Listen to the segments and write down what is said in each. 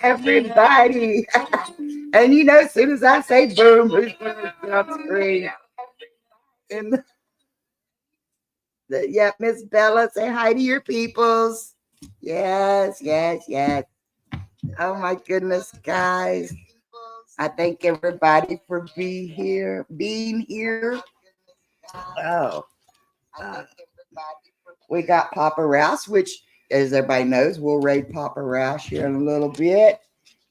everybody. And you know, as soon as I say boom, who's going to be on screen? And yep, Miss Bella, say hi to your peoples. Yes, yes, yes. Oh my goodness, guys. I thank everybody for being here. Oh, uh, we got Papa Rouse, which, as everybody knows, we'll raid Papa Rouse here in a little bit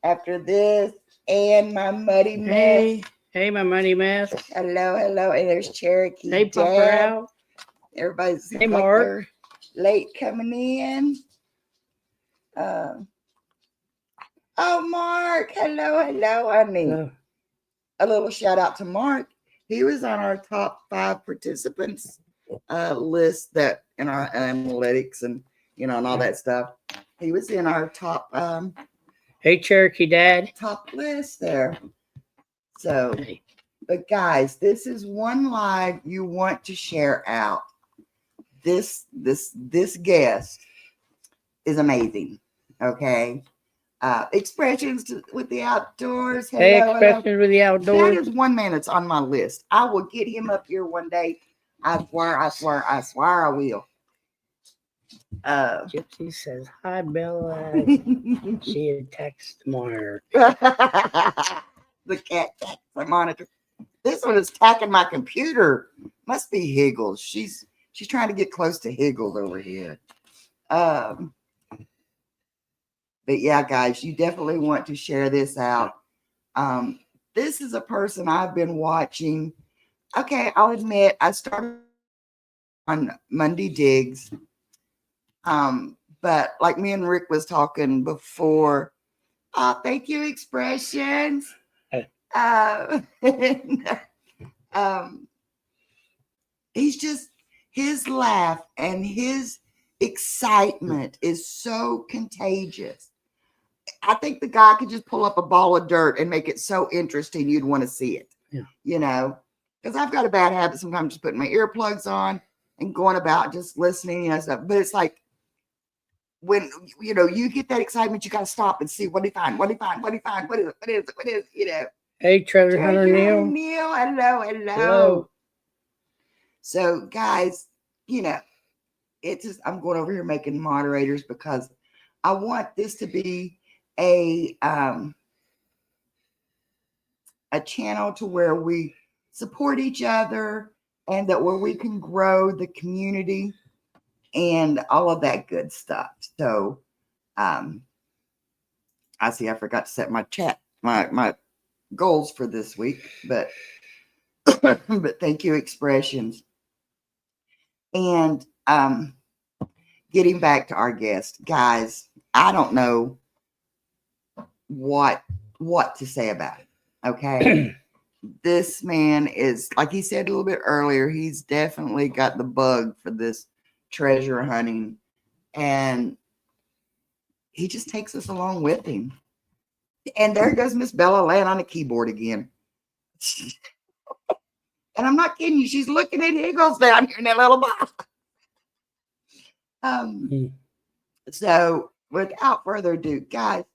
after this. And my Muddy Mess. Hey, my Muddy Mess. Hello, hello. And there's Cherokee. Hey, Papa Rouse. Everybody's hey, Mark. They're late coming in. Oh, Mark. Hello, hello, honey. A little shout out to Mark. He was on our top 5 participants list that in our analytics and and all that stuff. He was in our top hey, Cherokee Dad. Top list there. So, but guys, this is one live you want to share out. This guest is amazing. Okay. Expressions with the outdoors. Hello, hey, expressions with the outdoors. That is one man that's on my list. I will get him up here one day. I swear I will. Gypsy says, hi, Bella. She had text Mark. The cat text my monitor. This one is tacking my computer. Must be Higgles. She's trying to get close to Higgles over here. But yeah, guys, you definitely want to share this out. This is a person I've been watching. Okay, I'll admit I started on Monday Digs. But like me and Rick was talking before, thank you, Expressions. He's just, his laugh and his excitement is so contagious. I think the guy could just pull up a ball of dirt and make it so interesting you'd want to see it. Yeah. Because I've got a bad habit sometimes just putting my earplugs on and going about just listening and stuff. But it's like when you get that excitement, you got to stop and see what he find. What is it? Hey, Treasure Hunter Neil. Hello. So guys, it's just I'm going over here making moderators because I want this to be a channel to where we support each other and that where we can grow the community and all of that good stuff. So I see I forgot to set my my goals for this week, but but thank you, Expressions. And getting back to our guest, guys, I don't know what to say about it. Okay. This man is, like he said a little bit earlier, he's definitely got the bug for this treasure hunting, and he just takes us along with him. And there goes Miss Bella laying on the keyboard again. And I'm not kidding you, she's looking at Higgles down here in that little box. So without further ado, guys,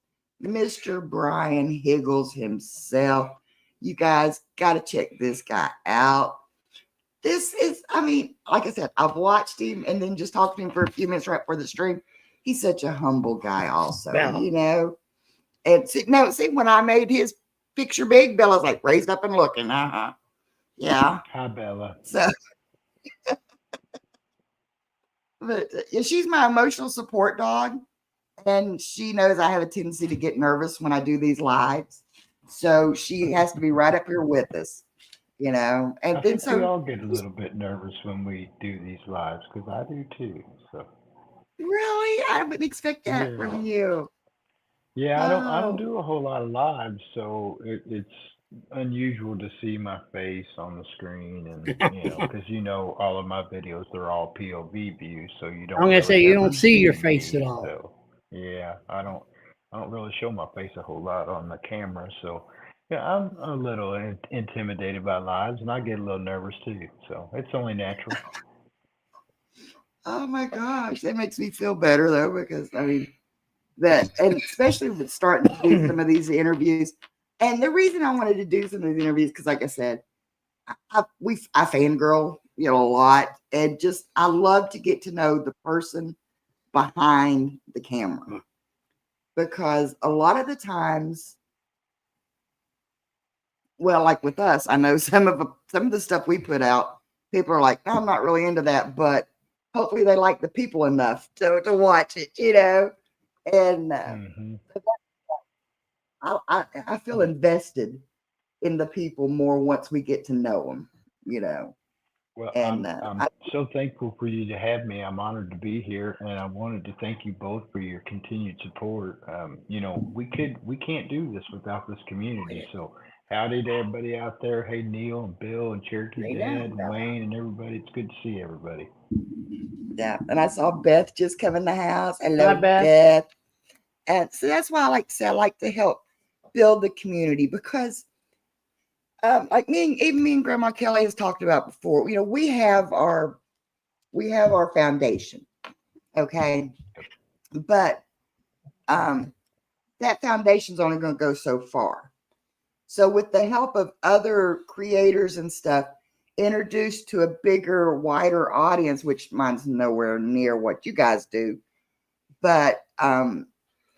Mr. Brian Higgles himself. You guys got to check this guy out. This is, I mean, like I said, I've watched him and then just talked to him for a few minutes right before the stream. He's such a humble guy also, And see, when I made his picture big, Bella's like raised up and looking. Yeah. Hi, Bella. So, but she's my emotional support dog. And she knows I have a tendency to get nervous when I do these lives. So she has to be right up here with us, And I then think we all get a little bit nervous when we do these lives because I do too. So really, I wouldn't expect that from you. Yeah, I don't do a whole lot of lives, so it's unusual to see my face on the screen, and because all of my videos they're all POV views, so you don't. I'm gonna say you ever don't see your me, face at all. So yeah, I don't really show my face a whole lot on the camera, so yeah, I'm a little intimidated by lives, and I get a little nervous too. So it's only natural. Oh my gosh, that makes me feel better though, because I mean, that, and especially with starting to do some of these interviews. And the reason I wanted to do some of these interviews, because like I said, I fangirl, a lot, and just I love to get to know the person behind the camera, because a lot of the times, well, like with us, I know some of the stuff we put out, people are like, I'm not really into that, but hopefully they like the people enough to watch it. And Hmm. I feel invested in the people more once we get to know them. Well, And I'm so thankful for you to have me. I'm honored to be here, and I wanted to thank you both for your continued support. We can't do this without this community. So, howdy to everybody out there. Hey, Neil and Bill and Cherokee Hey, Dad now. and Wayne and everybody. It's good to see everybody. yeah, and I saw Beth just come in the house. Hello, Hi, Beth. Beth. And so that's why I like to say I like to help build the community, because like me and Grandma Kelly has talked about before, we have our foundation. Okay. But that foundation's only going to go so far. So with the help of other creators and stuff, introduced to a bigger, wider audience, which mine's nowhere near what you guys do, but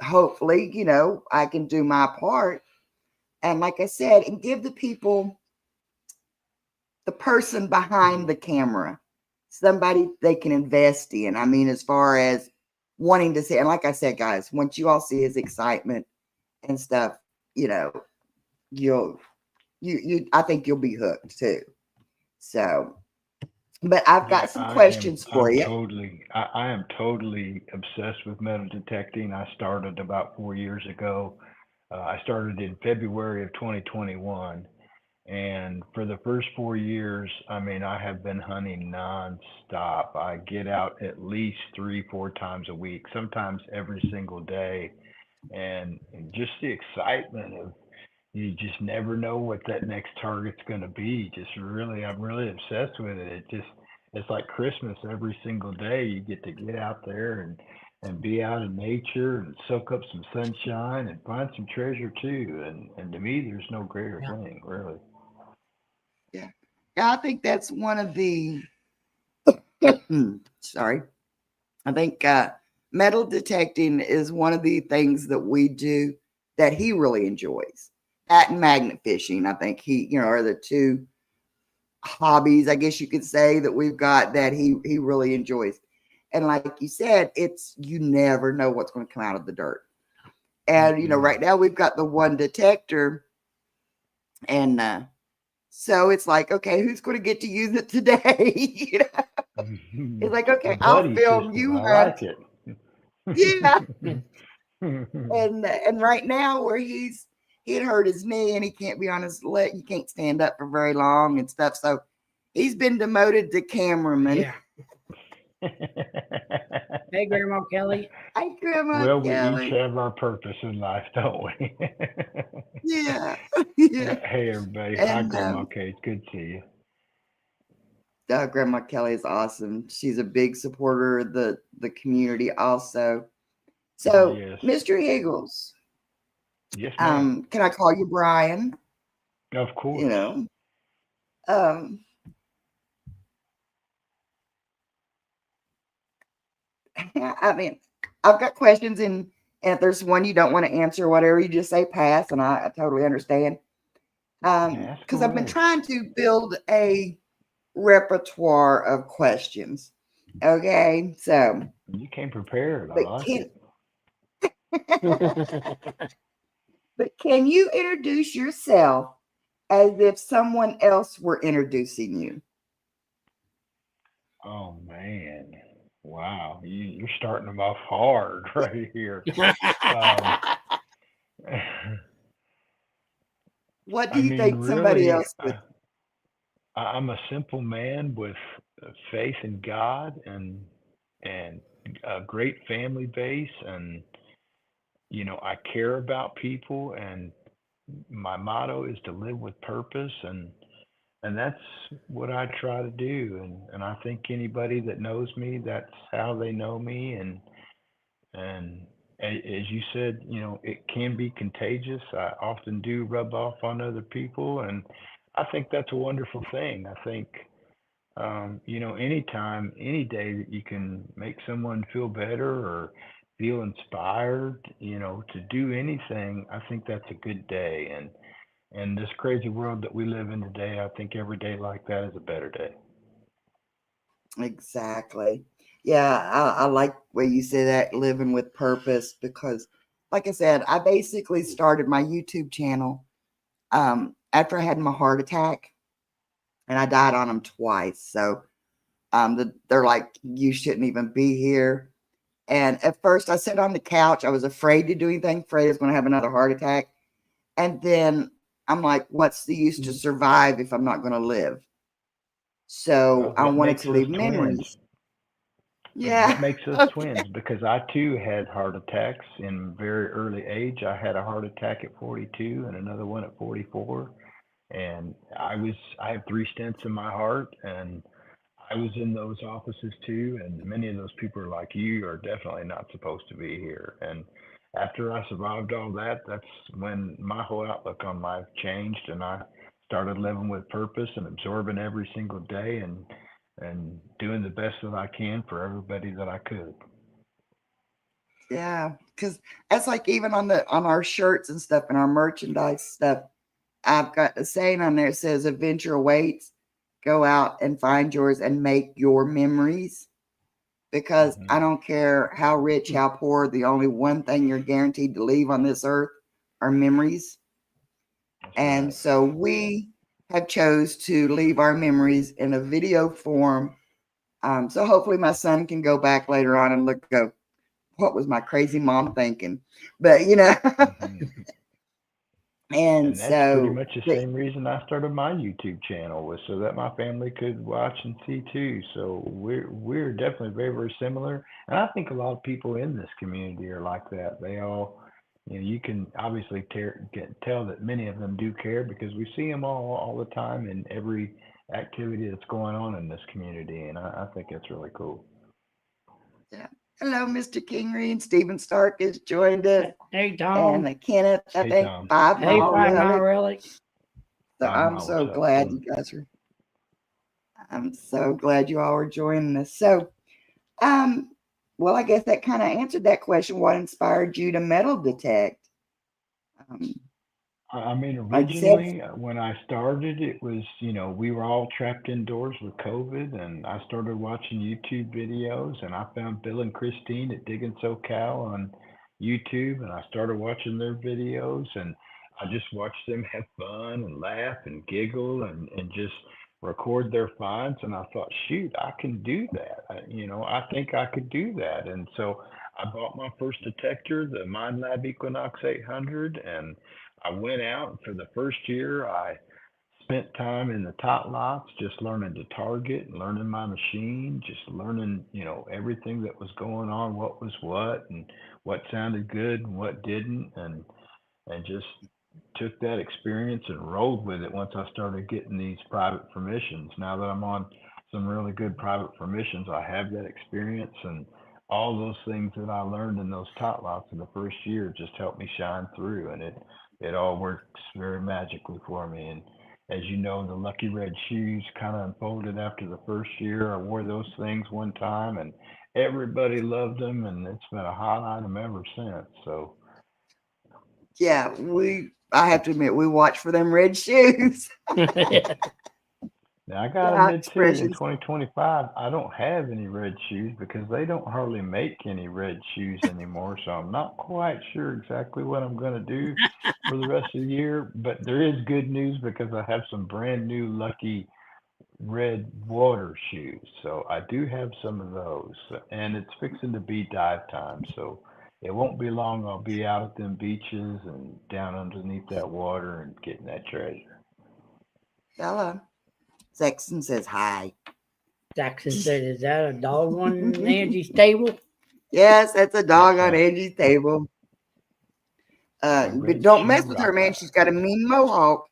hopefully, I can do my part. And like I said, and give the people, the person behind the camera, somebody they can invest in. I mean, as far as wanting to see, and like I said, guys, once you all see his excitement and stuff, you'll I think you'll be hooked too. So, but I've Yeah, got some questions for you. I am totally obsessed with metal detecting. I started about 4 years ago. I started in February of 2021. And for the first 4 years, I mean, I have been hunting nonstop. I get out at least 3, 4 times a week, sometimes every single day. And just the excitement of you just never know what that next target's going to be. I'm really obsessed with it. It's like Christmas every single day. You get to get out there and be out in nature and soak up some sunshine and find some treasure too. And to me, there's no greater Yeah. thing, really. Yeah. Yeah, I think that's one of the sorry. I think metal detecting is one of the things that we do that he really enjoys. That and magnet fishing, I think are the two hobbies, I guess you could say, that we've got that he really enjoys. And like you said, it's you never know what's going to come out of the dirt. And Mm-mm. right now we've got the one detector, and so it's like, okay, who's going to get to use it today? It's like, A okay, I'll buddy film system. you I hunt. like it. Yeah. And right now where he had hurt his knee and he can't be on his leg, he can't stand up for very long and stuff. So he's been demoted to cameraman. Yeah. Hey, Grandma Kelly. Hi, Grandma Well, we each Kelly. have our purpose in life, don't we? Yeah. Yeah. Hey, everybody. Hi, And Grandma Kate. Good to see you. Grandma Kelly is awesome. She's a big supporter of the community also. So, Yes. Mr. Eagles, Yes, ma'am. can I call you Brian? Of You course. know, um, I mean, I've got questions, and if there's one you don't want to answer, whatever, you just say pass, and I totally understand. Ask Because I've been away. trying to build a repertoire of questions. Okay, so You came prepared. I but like can it. but can you introduce yourself as if someone else were introducing you? Oh, man. Wow. You're starting them off hard right here. Um, What do I you mean, think somebody really, else would? I'm a simple man with faith in God and a great family base, and I care about people, and my motto is to live with purpose, and that's what I try to do, and I think anybody that knows me, that's how they know me, and as you said, it can be contagious. I often do rub off on other people, and I think that's a wonderful thing. I think, anytime, any day that you can make someone feel better or feel inspired, to do anything, I think that's a good day. And in this crazy world that we live in today, I think every day like that is a better day. Exactly. Yeah, I like where you say that, living with purpose, because like I said, I basically started my YouTube channel after I had my heart attack, and I died on them twice. So they're like, you shouldn't even be here. And at first I sat on the couch. I was afraid to do anything, afraid I was going to have another heart attack. And then I'm like, what's the use to survive if I'm not going to live? So Well, I that wanted makes to us leave twins. memories. That Yeah. makes us Okay. twins because I too had heart attacks in very early age. I had a heart attack at 42 and another one at 44. And I have three stents in my heart, and I was in those offices too. And many of those people are like, you are definitely not supposed to be here. And after I survived all that, that's when my whole outlook on life changed, and I started living with purpose and absorbing every single day and doing the best that I can for everybody that I could. Yeah. Because that's like even on our shirts and stuff and our merchandise stuff, I've got a saying on there that says adventure awaits. Go out and find yours and make your memories. Because I Hmm. don't care how rich, how poor, the only one thing you're guaranteed to leave on this earth are memories. That's And right. so we have chose to leave our memories in a video form. So hopefully my son can go back later on and look, go, what was my crazy mom thinking? But Hmm. and And that's pretty so much the same reason I started my YouTube channel, was so that my family could watch and see too. So we're definitely very, very similar. And I think a lot of people in this community are like that. They all, you can obviously tell that many of them do care because we see them all the time in every activity that's going on in this community. And I think that's really cool. yeah. Hello, Mr. Kingery, and Stephen Stark has joined us, Hey, Tom. and Kenneth, I Hey, think Tom, hey, Mile 5 Mile Relic. Relic. So 5 Mile, what's up? I'm so glad you all are joining us. So, um, well, I guess that kind of answered that question. What inspired you to metal detect? Um, I mean, like you said, originally, when I started, it was, we were all trapped indoors with COVID, and I started watching YouTube videos, and I found Bill and Christine at Digging SoCal on YouTube, and I started watching their videos, and I just watched them have fun and laugh and giggle and just record their finds, and I thought, shoot, I can do that. I think I could do that, and so I bought my first detector, the MindLab Equinox 800, and I went out, and for the first year, I spent time in the tot lots, just learning to target and learning my machine, just learning, everything that was going on, what was what, and what sounded good and what didn't, and just took that experience and rolled with it once I started getting these private permissions. Now that I'm on some really good private permissions, I have that experience, and all those things that I learned in those tot lots in the first year just helped me shine through, and it all works very magically for me. And as you know, the Lucky Red shoes kind of unfolded after the first year. I wore those things one time, and everybody loved them, and it's been a hot item ever since. So yeah, I have to admit, we watch for them red shoes. now, I gotta Yeah, admit too, in expressions. 2025, I don't have any red shoes because they don't hardly make any red shoes anymore. So I'm not quite sure exactly what I'm gonna do for the rest of the year. But there is good news because I have some brand new Lucky Red water shoes. So I do have some of those, and it's fixing to be dive time. So it won't be long. I'll be out at them beaches and down underneath that water and getting that treasure. Hello. Sexton says hi. Jackson said, is that a dog on Angie's table? Yes, that's a That's dog on right. Angie's table. A But red don't shoe mess with her, man. rocker. She's got a mean mohawk.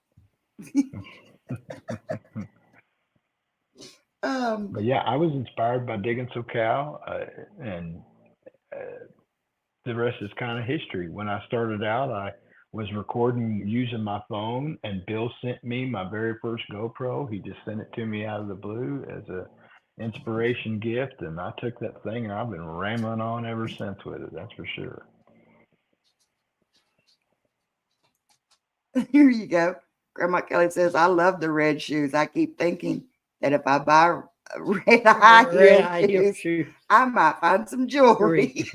Um, But yeah, I was inspired by Digging SoCal, and uh, the rest is kind of history. When I started out, I was recording using my phone, and Bill sent me my very first GoPro. He just sent it to me out of the blue as a inspiration gift, and I took that thing, and I've been rambling on ever since with it. That's for sure. Here you go. Grandma Kelly says, I love the red shoes. I keep thinking that if I buy red high Red heel high heel shoes, shoes. I might find some jewelry.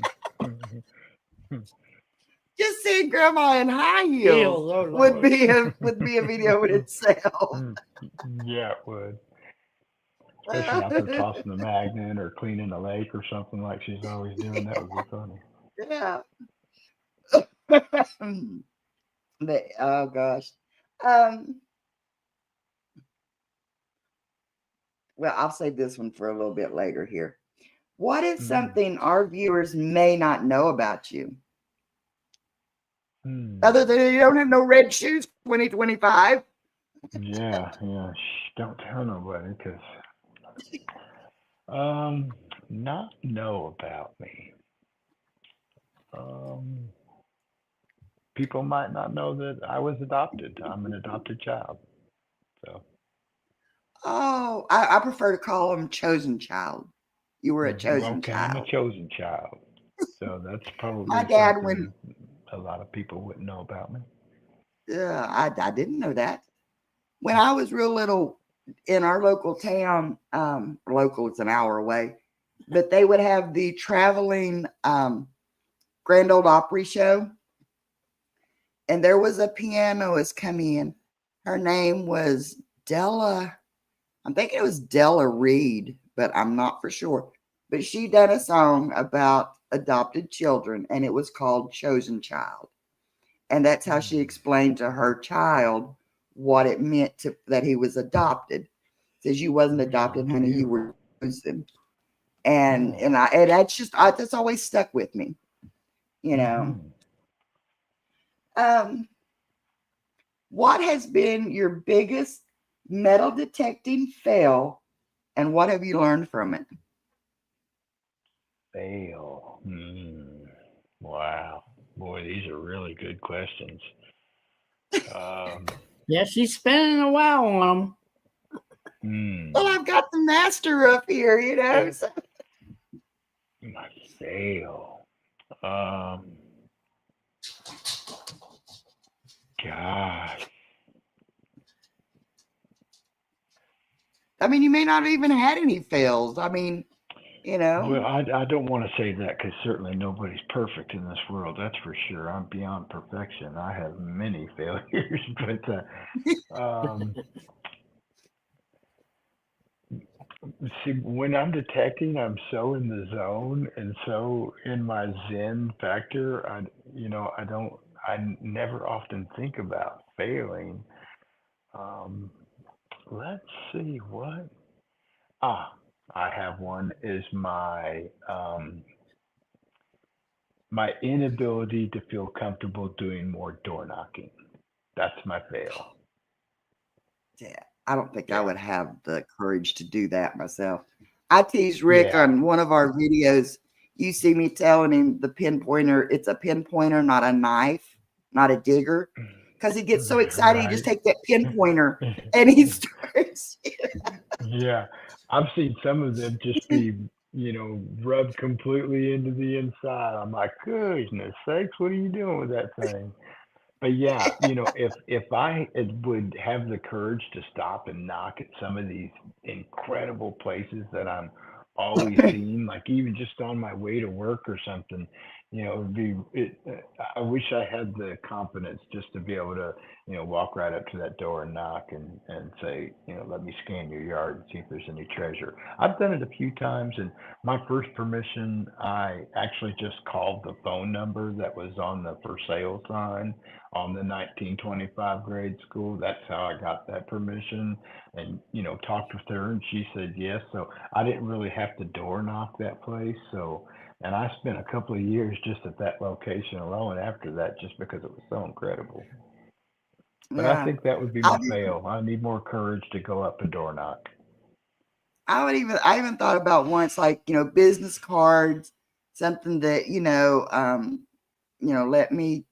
Just seeing grandma in high heels Heels, oh would Lord. be a video in itself. Yeah, it would. Especially out there tossing the magnet or cleaning a lake or something like she's always doing. That would be funny. Yeah. Oh gosh. Well, I'll save this one for a little bit later here. What is Mm. something our viewers may not know about you? Hmm. Other than you don't have no red shoes 2025. Yeah. Shh, don't tell nobody, because not know about me. Um, People might not know that I was adopted. I'm an adopted child. So Oh, I prefer to call them chosen child. You were a chosen okay, I'm a child. chosen child. So that's My probably dad, something a lot of people wouldn't know about me. I didn't know that. When I was real little in our local town, local, it's an hour away, but they would have the traveling Grand Ole Opry show. And there was a pianist come in. Her name was Della. I'm thinking it was Della Reed, but I'm not for sure. But she done a song about adopted children, and it was called Chosen Child. And that's how she explained to her child what it meant that he was adopted. Says you wasn't adopted, honey, you were chosen. And that's always stuck with me, you know. What has been your biggest metal detecting fail, and what have you learned from it? Fail. Wow. Boy, these are really good questions. Yeah, she's spending a while on Well, I've got the master up here, you know. So. My fail. Gosh. I mean, you may not have even had any fails. I mean, you know. Well, I don't want to say that, because certainly nobody's perfect in this world. That's for sure. I'm beyond perfection. I have many failures, but see, when I'm detecting, I'm so in the zone and so in my Zen factor. I never often think about failing. Um, let's see what. I have one. Is my inability to feel comfortable doing more door knocking. That's my fail. Yeah, I don't think I Yeah. would have the courage to do that myself. I teased Rick Yeah. on one of our videos. You see me telling him the pinpointer, it's a pinpointer, not a knife, not a digger. Because he gets so excited, he just Right. takes that pinpointer and he starts. Yeah. I've seen some of them just be, rubbed completely into the inside. I'm like, goodness sakes, what are you doing with that thing? But yeah, if I would have the courage to stop and knock at some of these incredible places that I'm always seeing, like even just on my way to work or something, I wish I had the confidence just to be able to, walk right up to that door and knock and say, let me scan your yard and see if there's any treasure. I've done it a few times, and my first permission, I actually just called the phone number that was on the for sale sign on the 1925 grade school. That's how I got that permission, and talked with her, and she said yes. So I didn't really have to door knock that place. So, and I spent a couple of years just at that location alone after that, just because it was so incredible. But I Yeah. think that would be my fail. I need more courage to go up and door knock. I even thought about once, like, business cards, something that, let me,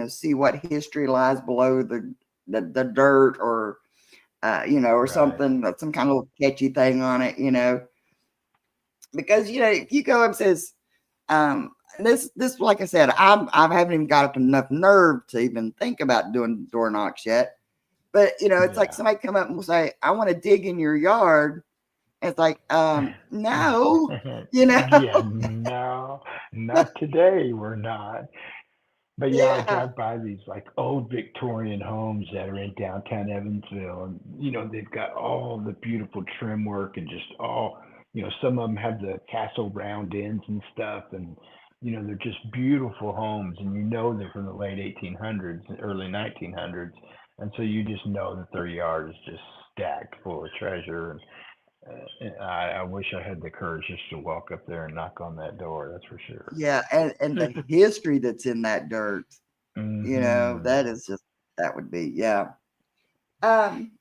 see what history lies below the dirt, or, or Right. something, some kind of catchy thing on it, because, if you go and says, this, like I said, I haven't even got up enough nerve to even think about doing door knocks yet. But, it's like Yeah. somebody come up and will say, I want to dig in your yard. It's like, no, Yeah, no, not today. We're not. But yeah, I yeah, drive by these like old Victorian homes that are in downtown Evansville, and they've got all the beautiful trim work and just all, some of them have the castle round ends and stuff, and they're just beautiful homes, and they're from the late 1800s, and early 1900s, and so you just know that their yard is just stacked full of treasure. I wish I had the courage just to walk up there and knock on that door. That's for sure. yeah. And the history that's in that dirt, Hmm. that is just, that would be, yeah. Um,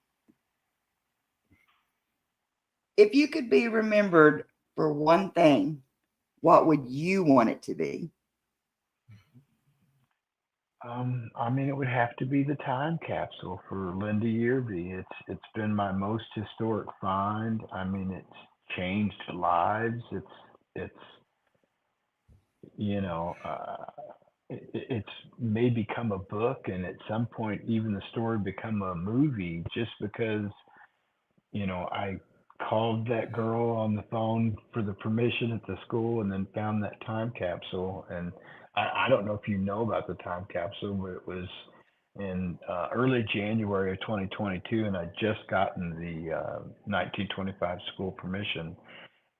if you could be remembered for one thing, what would you want it to be? I mean, it would have to be the time capsule for Linda Yearby. It's been my most historic find. I mean, it's changed lives. It's you know, it's may become a book, and at some point, even the story become a movie, just because I called that girl on the phone for the permission at the school and then found that time capsule. And I don't know if you know about the time capsule, but it was in early January of 2022, and I'd just gotten the 1925 school permission,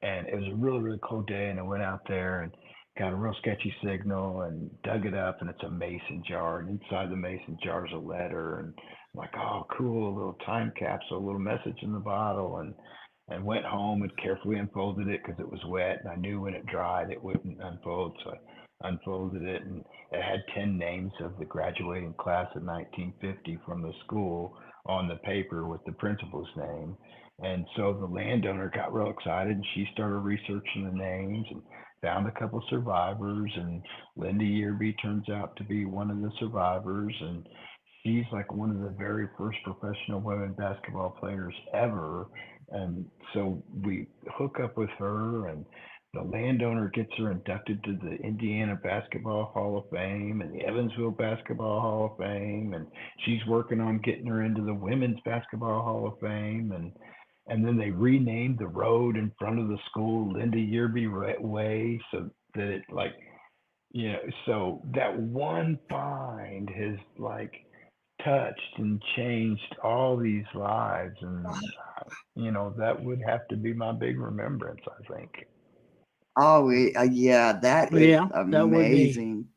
and it was a really really cold day, and I went out there and got a real sketchy signal and dug it up, and it's a mason jar, and inside the mason jar is a letter, and I'm like, oh cool, a little time capsule, a little message in the bottle, and went home and carefully unfolded it because it was wet, and I knew when it dried it wouldn't unfold, so I unfolded it, and it had 10 names of the graduating class of 1950 from the school on the paper with the principal's name. And so the landowner got real excited, and she started researching the names and found a couple survivors. And Linda Yearby turns out to be one of the survivors. And she's like one of the very first professional women basketball players ever. And so we hook up with her, and the landowner gets her inducted to the Indiana Basketball Hall of Fame and the Evansville Basketball Hall of Fame. And she's working on getting her into the Women's Basketball Hall of Fame. And then they renamed the road in front of the school Linda Yearby Way, so that it like so that one find has like touched and changed all these lives, and that would have to be my big remembrance, I think. Oh, yeah, that is Yeah, that would be. amazing.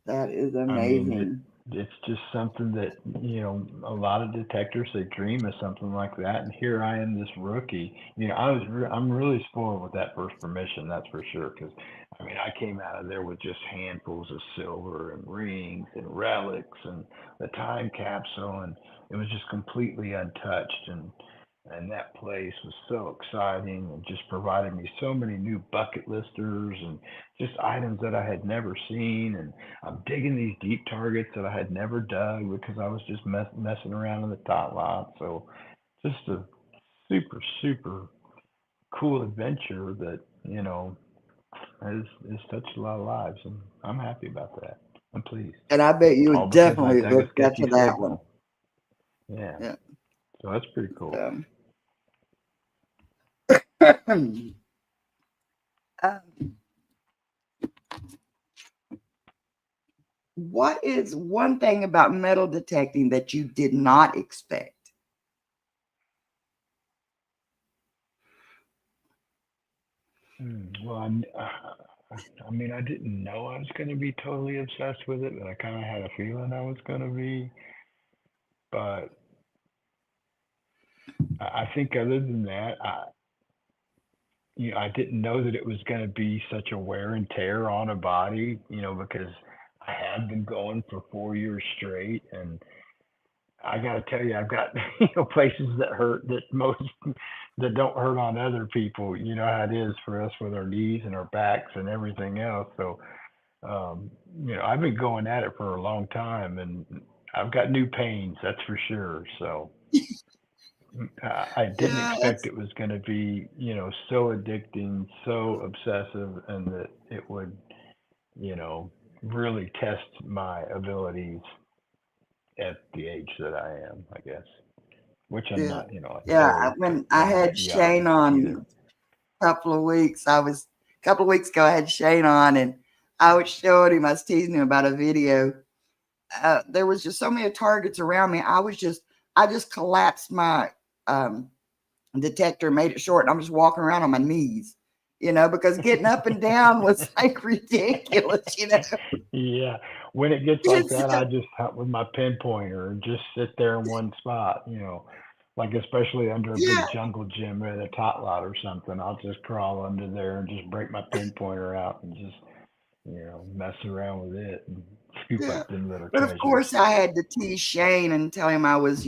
That is I mean, amazing. it's just something that a lot of detectives, they dream of something like that, and here I am, this rookie. I'm really spoiled with that first permission, that's for sure. Because I mean, I came out of there with just handfuls of silver and rings and relics and the time capsule, and it was just completely untouched. And that place was so exciting and just provided me so many new bucket listers and just items that I had never seen. And I'm digging these deep targets that I had never dug because I was just messing around in the tot lot. So just a super, super cool adventure that, has touched a lot of lives. And I'm happy about that. I'm pleased. And I bet you All would because I definitely dug a hooked up sketchy to that one. signal. Yeah. Yeah. So that's pretty cool. Um, um, what is one thing about metal detecting that you did not expect? Well, I mean, I didn't know I was going to be totally obsessed with it, but I kind of had a feeling I was going to be. But I think other than that, I didn't know that it was going to be such a wear and tear on a body, because I had been going for 4 years straight, and I gotta tell you, I've got places that hurt that most that don't hurt on other people. You know how it is for us with our knees and our backs and everything else. So I've been going at it for a long time, and I've got new pains, that's for sure. So I didn't Yeah, expect that's it was going to be, so addicting, so obsessive, and that it would, you know, really test my abilities at the age that I am, I guess. Which I'm yeah. not, Yeah, when I I'm not had young Shane either. on a couple of weeks, a couple of weeks ago, I had Shane on and I was showing him, I was teasing him about a video. There was just so many targets around me. I just collapsed my um, detector, made it short, and I'm just walking around on my knees, because getting up and down was like ridiculous. Yeah, when it gets like It's, that, I just hunt with my pinpointer and just sit there in one spot, like especially under a yeah, big jungle gym at a tot lot or something. I'll just crawl under there and just break my pinpointer out and just, mess around with it and scoop yeah. up them little But of treasures. course, I had to tease Shane and tell him I was,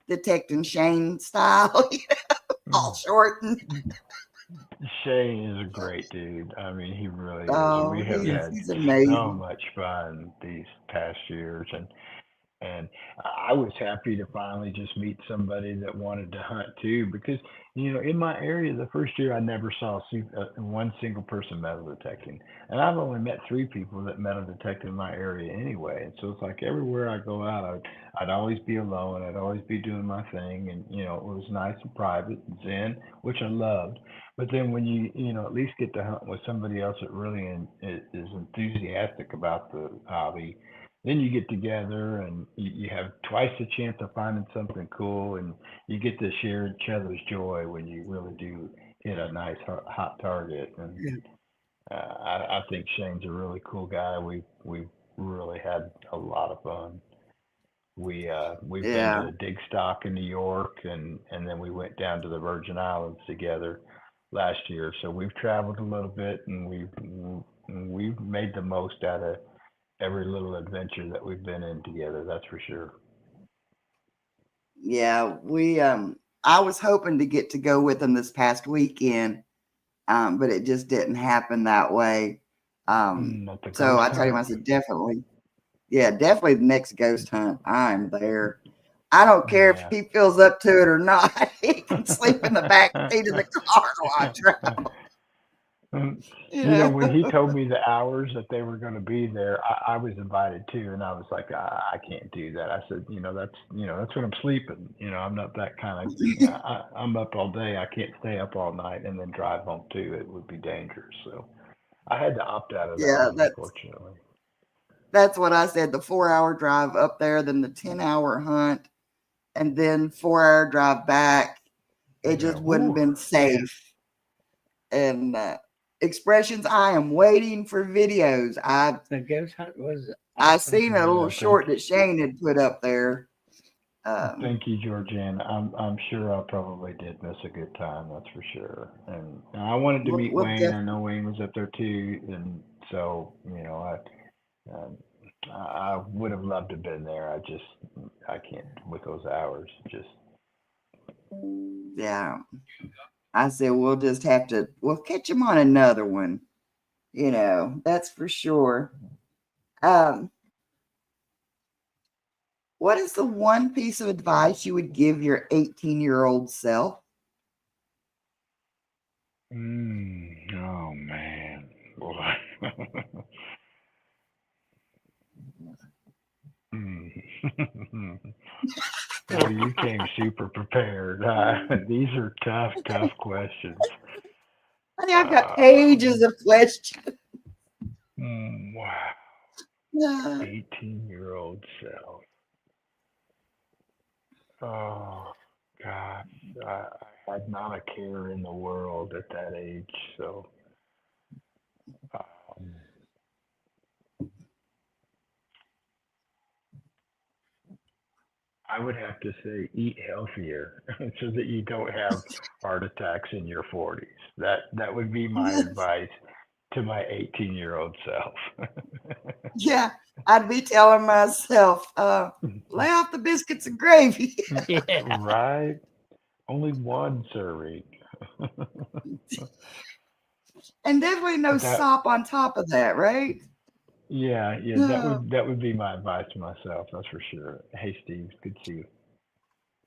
detecting Shane style, all Mm. short and Shane is a great dude. I mean, he really is. oh, We have had he's so amazing. much fun these past years, and I was happy to finally just meet somebody that wanted to hunt too, because in my area, the first year I never saw one single person metal detecting, and I've only met three people that metal detect in my area anyway. And so it's like everywhere I go out, I'd always be alone, I'd always be doing my thing, and it was nice and private and zen, which I loved. But then when you at least get to hunt with somebody else that really is enthusiastic about the hobby, then you get together and you have twice the chance of finding something cool, and you get to share each other's joy when you really do hit a nice hot target. And Yeah. I think Shane's a really cool guy. We've really had a lot of fun. We've been Yeah. to Dig Stock in New York, and then we went down to the Virgin Islands together last year. So we've traveled a little bit, and we've made the most out of every little adventure that we've been in together. That's for sure. Yeah, I was hoping to get to go with them this past weekend, but it just didn't happen that way. At the So ghost I told him, hunt. I said, definitely, yeah, definitely the next ghost hunt. I'm there. I don't care if Yeah. he feels up to it or not. He can sleep in the back seat of the car while I drive. Um, You know, when he told me the hours that they were going to be there, I was invited too, and I was like, I can't do that. I said, that's when I'm sleeping. I'm not that kind of. I'm up all day. I can't stay up all night and then drive home too. It would be dangerous. So I had to opt out of that yeah, one, that's unfortunately. that's what I said. The 4 hour drive up there, then the 10 hour hunt, and then 4 hour drive back. It Yeah. just wouldn't have Woo. been safe. And expressions, I am waiting for videos. The ghost hunt was I awesome. seen a little Yeah. Thank short that Shane had put up there. Um, Thank you, Georgianne. I'm sure I probably did miss a good time. That's for sure. And I wanted to meet we'll Wayne. def- I know Wayne was up there too, and so um, I would have loved to have been there. I can't with those hours. Just yeah. I said we'll catch him on another one. That's for sure. Um, what is the one piece of advice you would give your 18-year-old self? oh man, boy. Mm. Boy, you came super prepared. These are tough, tough questions. I mean, I've got pages Um, of questions. wow. Uh, 18-year-old self. Oh, God. I had not a care in the world at that age. So um, I would have to say eat healthier so that you don't have heart attacks in your 40s. That would be my advice to my 18-year-old self. Yeah, I'd be telling myself, lay off the biscuits and gravy. Yeah. Right? Only one serving. And definitely no But that, sop on top of that, right? yeah, Oh, that would be my advice to myself. That's for sure. Hey, Steve, good to see you.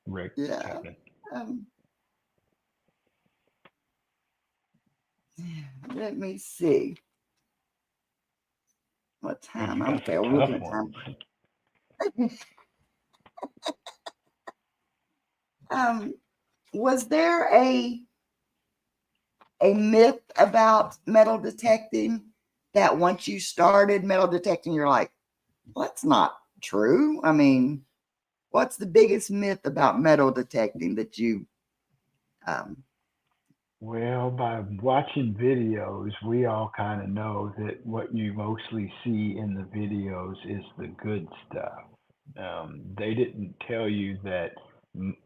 Rick, what's yeah. happening? Um, let me see what Man, time. you got Okay, some I'm tough looking at ones. time. Um, was there a myth about metal detecting that once you started metal detecting, you're like, well, that's not true? I mean, what's the biggest myth about metal detecting that you um Well, by watching videos, we all kind of know that what you mostly see in the videos is the good stuff. They didn't tell you that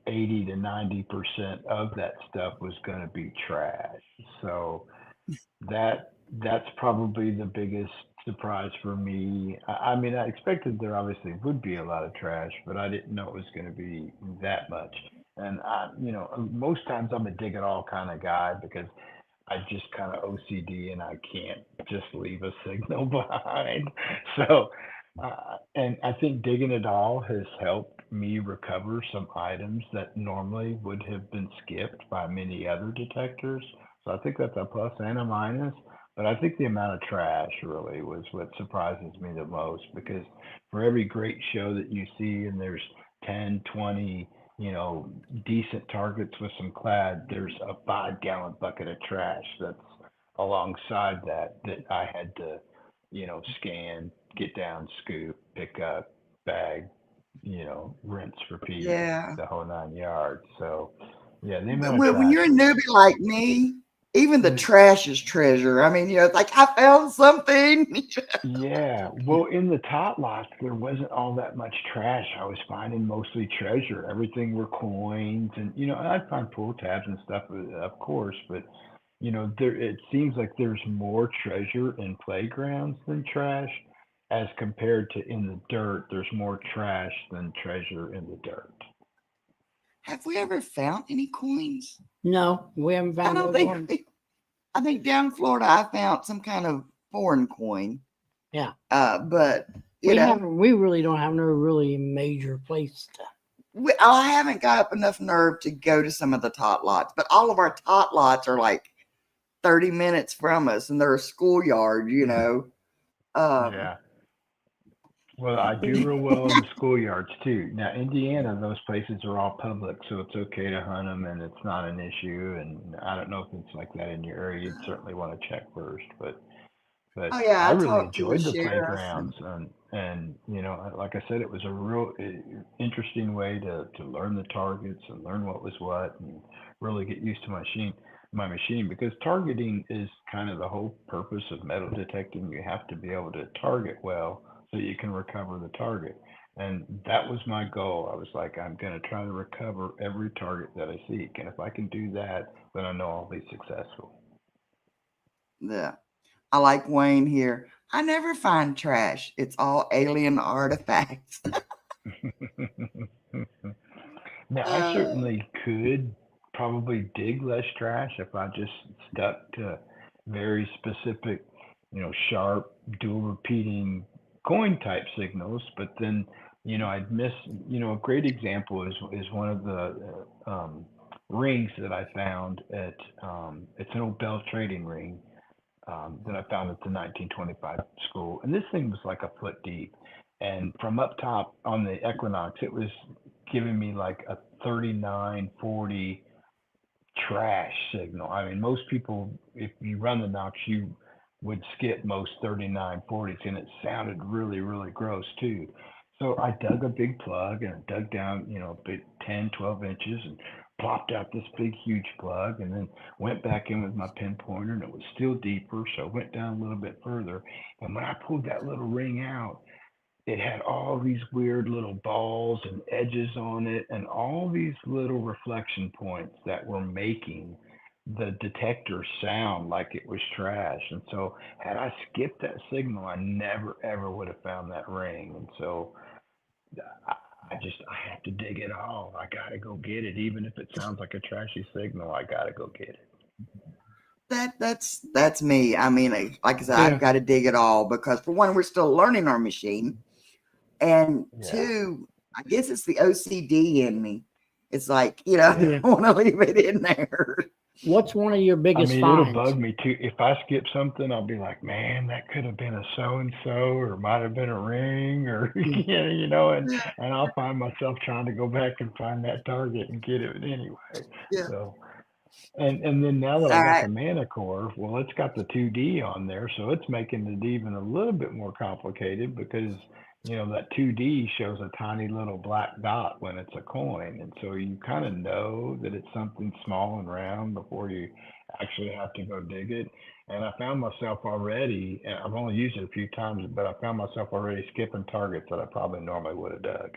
80 to 90% of that stuff was going to be trash. So that's probably the biggest surprise for me. I mean, I expected there obviously would be a lot of trash, but I didn't know it was going to be that much. And most times I'm a dig it all kind of guy because I just kind of OCD and I can't just leave a signal behind. So, and I think digging it all has helped me recover some items that normally would have been skipped by many other detectors. So I think that's a plus and a minus. But I think the amount of trash really was what surprises me the most because for every great show that you see and there's 10, 20, decent targets with some clad, there's a 5 gallon bucket of trash that's alongside that I had to, scan, get down, scoop, pick up, bag, rinse, repeat, yeah. the whole 9 yards. So, yeah, the But amount of when trash you're a was. newbie like me, even the Mm, trash is treasure. I mean, it's like I found something. Yeah, well, in the tot lots, there wasn't all that much trash. I was finding mostly treasure. Everything were coins, and I'd find pull tabs and stuff, of course. But there it seems like there's more treasure in playgrounds than trash, as compared to in the dirt. There's more trash than treasure in the dirt. Have we ever found any coins? No, we haven't I found don't no think coins. I think down in Florida I found some kind of foreign coin. Yeah. But you We know, haven't. We really don't have no really major place to. I haven't got up enough nerve to go to some of the tot lots, but all of our tot lots are like 30 minutes from us and they're a schoolyard, Mm, Um, yeah. Well, I do real well in the schoolyards too. Now, Indiana, those places are all public, so it's okay to hunt them, and it's not an issue. And I don't know if it's like that in your area. You'd certainly want to check first, but oh yeah, I I really talked to the enjoyed the sheriff and playgrounds, and like I said, it was a real interesting way to learn the targets and learn what was what, and really get used to my machine because targeting is kind of the whole purpose of metal detecting. You have to be able to target well so you can recover the target. And that was my goal. I was like, I'm going to try to recover every target that I seek. And if I can do that, then I know I'll be successful. the I like Wayne here. I never find trash. It's all alien artifacts. Now, I Uh, certainly could probably dig less trash if I just stuck to very specific, sharp, dual repeating coin type signals. But then, I'd miss, a great example is one of the rings that I found it's an old Bell trading ring that I found at the 1925 school. And this thing was like a foot deep. And from up top on the Equinox, it was giving me like a 3940 trash signal. I mean, most people, if you run the Knox, you would skip most 3940s, and it sounded really, really gross too. So I dug a big plug and I dug down, a big 10, 12 inches and plopped out this big, huge plug and then went back in with my pinpointer and it was still deeper. So I went down a little bit further. And when I pulled that little ring out, it had all these weird little balls and edges on it and all these little reflection points that were making the detector sound like it was trash. And so had I skipped that signal, I never ever would have found that ring. And so I, I have to dig it all. I gotta go get it, even if it sounds like a trashy signal. I gotta go get it. That's me. I mean, like I said, Yeah. I've got to dig it all because for one, we're still learning our machine, and Yeah. two, I guess it's the OCD in me. It's like, you know, I Yeah. don't want to leave it in there. What's one of your I biggest mean, it'll finds? bug me too. If I skip something, I'll be like, man, that could have been a so and so, or might have been a ring, or Mm. yeah, you know, and I'll find myself trying to go back and find that target and get it anyway. Yeah. So, and then now that I All got right. the mana core, well, it's got the 2D on there, so it's making it even a little bit more complicated because that 2D shows a tiny little black dot when it's a coin, and so you kind of know that it's something small and round before you actually have to go dig it. And I found myself already, and I've only used it a few times, but I found myself already skipping targets that I probably normally would have dug.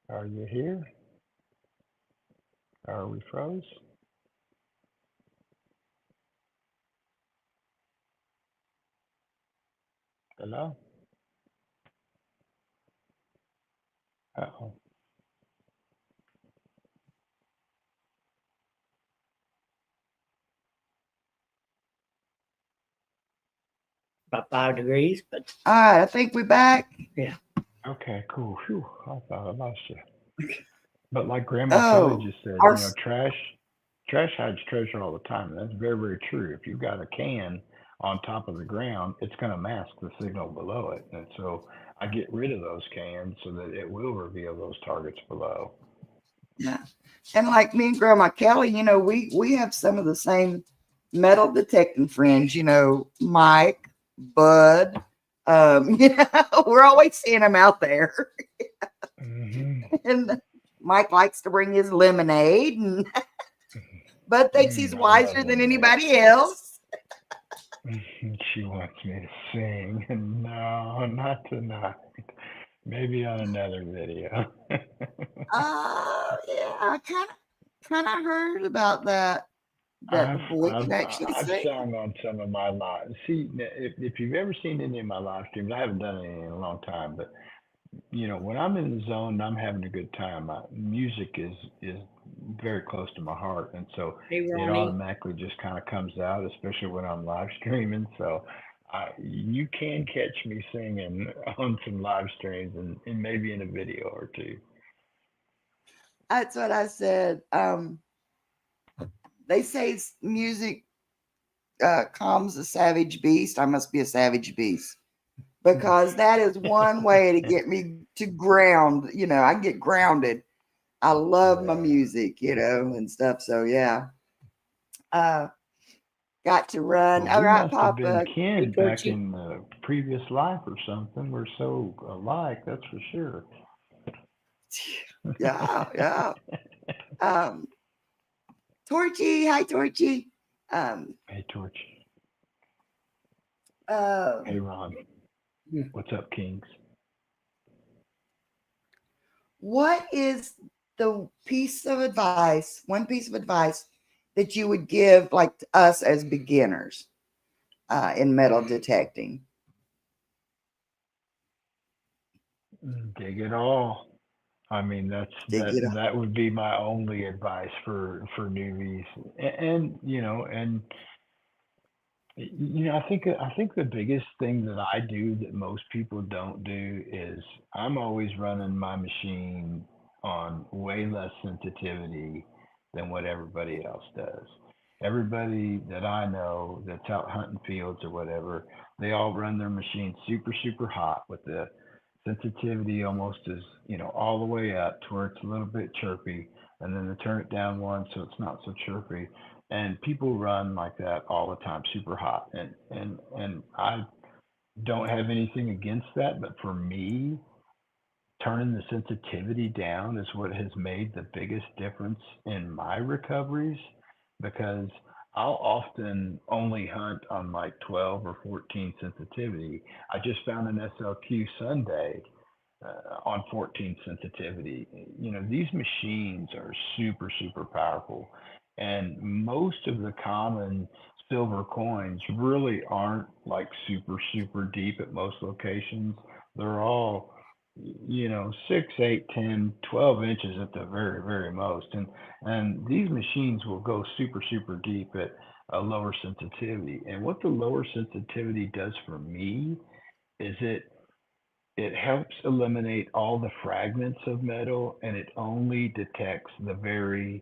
Are you here? Are we froze? Hello? Uh-oh. About 5 degrees, but All right. I think we're back. yeah. Okay, cool. Phew, I thought I lost you. But like Grandma Kelly Oh, just said, our trash hides treasure all the time. And that's very, very true. If you've got a can on top of the ground, it's going to mask the signal below it. And so I get rid of those cans so that it will reveal those targets below. yeah, and like me and Grandma Kelly, we have some of the same metal detecting friends. Mike, Bud. We're always seeing them out there. Hmm. And Mike likes to bring his lemonade, and Bud thinks he's I love wiser than lemonade. anybody else. She wants me to sing. No, not tonight. Maybe on another video. Yeah, I kind of heard about that. That the boy can actually I've sing. sung on some of my live. See, if you've ever seen any of my live streams, I haven't done any in a long time, but when I'm in the zone and I'm having a good time, music is very close to my heart, and so Hey, it Ronnie. automatically just kind of comes out, especially when I'm live streaming. So you can catch me singing on some live streams and maybe in a video or two. That's what I said. They say music calms a savage beast. I must be a savage beast because that is one way to get me to ground. I get grounded. I love my Yeah. music, and stuff. So yeah, uh, got to run. Well, All we right, must have been Papa. Hey, kin back Torchy. in the previous life or something. We're so alike, that's for sure. Yeah, yeah. Um, Torchy, hi, Torchy. Um, Hey, Torch. uh, Hey, Ron. Hmm. What's up, Kings? what is one piece of advice that you would give like to us as beginners in metal detecting? Dig it all. I mean, Dig it up. that would be my only advice for newbies. And I think the biggest thing that I do that most people don't do is I'm always running my machine on way less sensitivity than what everybody else does. Everybody that I know that's out hunting fields or whatever, they all run their machine super, super hot with the sensitivity almost as, all the way up to where it's a little bit chirpy, and then they turn it down one so it's not so chirpy. And people run like that all the time, super hot. And I don't have anything against that, but for me, turning the sensitivity down is what has made the biggest difference in my recoveries because I'll often only hunt on like 12 or 14 sensitivity. I just found an SLQ Sunday on 14 sensitivity. These machines are super, super powerful. And most of the common silver coins really aren't like super, super deep at most locations. They're all, 6, 8, 10, 12 inches at the very, very most. And these machines will go super, super deep at a lower sensitivity. And what the lower sensitivity does for me is it helps eliminate all the fragments of metal, and it only detects the very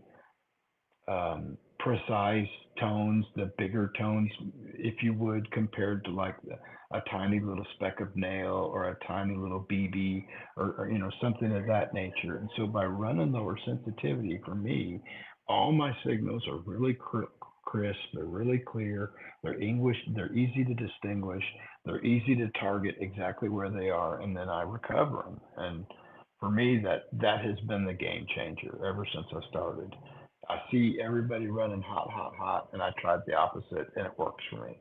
precise tones, the bigger tones, if you would, compared to like a tiny little speck of nail or a tiny little BB or something of that nature. And so by running lower sensitivity, for me, all my signals are really crisp, they're really clear, they're English, they're easy to distinguish, they're easy to target exactly where they are, and then I recover them. And for me, that has been the game changer ever since I started. I see everybody running hot, hot, hot, and I tried the opposite, and it works for me.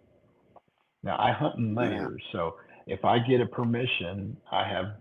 Now I hunt in Yeah. layers, so if I get a permission, I have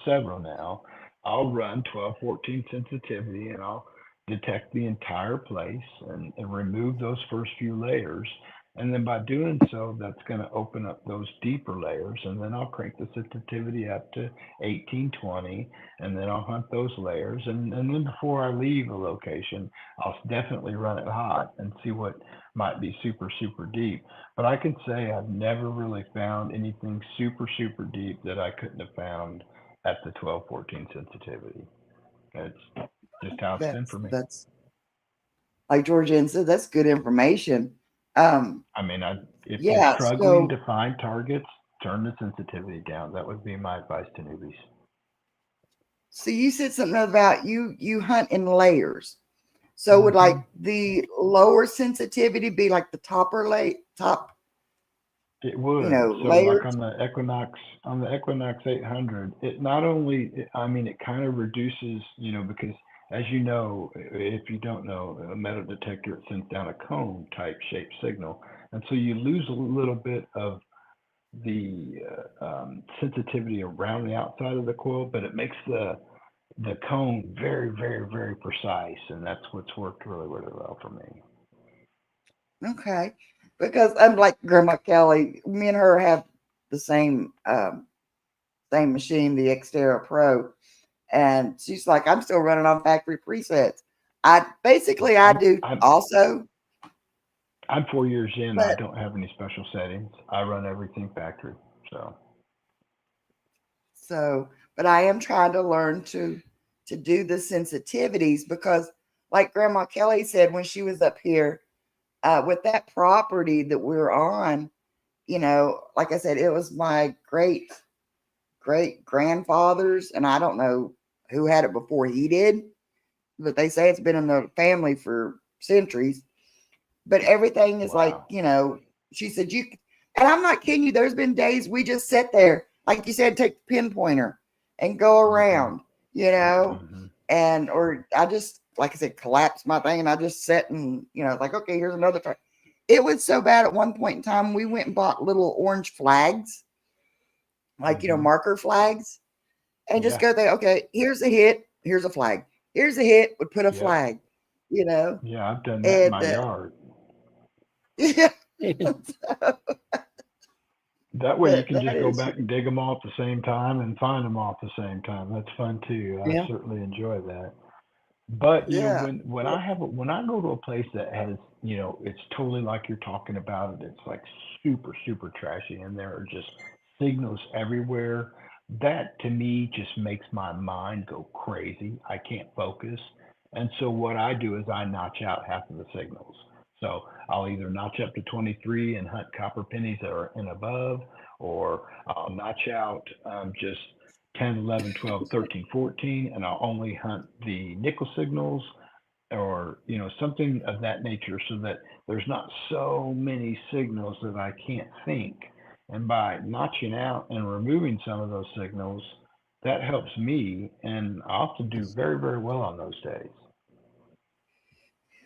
several now. I'll run 12, 14 sensitivity, and I'll detect the entire place and remove those first few layers. And then by doing so, that's going to open up those deeper layers, and then I'll crank the sensitivity up to 18, 20, and then I'll hunt those layers. And then before I leave a location, I'll definitely run it hot and see what might be super, super deep. But I can say I've never really found anything super, super deep that I couldn't have found at the 12, 14 sensitivity. It's just how it's been for me. That's like Georgian said, that's good information. I mean, if you're Yeah. struggling So, to find targets, turn the sensitivity down. That would be my advice to newbies. so you said something about you hunt in layers. So would like Hmm. the lower sensitivity be like the top, It would. So, like layers? on the Equinox 800, it not only, I mean, it kind of reduces, because as you know, if you don't know, a metal detector it sends down a cone type shape signal, and so you lose a little bit of the sensitivity around the outside of the coil, but it makes the cone very, very, very precise, and that's what's worked really, really well for me. Okay. Because I'm like Grandma Kelly, me and her have the same machine, the Xterra Pro, and she's like, I'm still running on factory presets. I I'm do I'm also, I'm 4 years in. I but don't have any special settings. I run everything factory. So so but I am trying to learn to do the sensitivities because like Grandma Kelly said when she was up here, with that property that we're on, like I said, it was my great grandfather's, and I don't know who had it before he did, but they say it's been in the family for centuries. But everything is like, wow. she said, and I'm not kidding you, there's been days we just sit there, like you said, take the pinpointer and go Hmm. around, you know, Hmm. or I just, like I said, collapse my thing and I just sit and, like, okay, here's another try. It was so bad at one point in time, we went and bought little orange flags, like, Hmm. marker flags, and just Yeah. go there. Okay, here's a hit, here's a flag. Here's a hit, would put a Yep. flag, you know, Yeah. I've done that in and my yard. yeah, Yeah. That way you but can that just go is, back and dig them all at the same time and find them all at the same time. That's fun too. I Yeah. certainly enjoy that. But yeah. when I go to a place that has it's totally like you're talking about it. It's like super, super trashy, and there are just signals everywhere. That to me just makes my mind go crazy. I can't focus, and so what I do is I notch out half of the signals. So I'll either notch up to 23 and hunt copper pennies that are and above, or I'll notch out just 10, 11, 12, 13, 14, and I'll only hunt the nickel signals or, something of that nature so that there's not so many signals that I can't think. And by notching out and removing some of those signals, that helps me, and I often do very, very well on those days.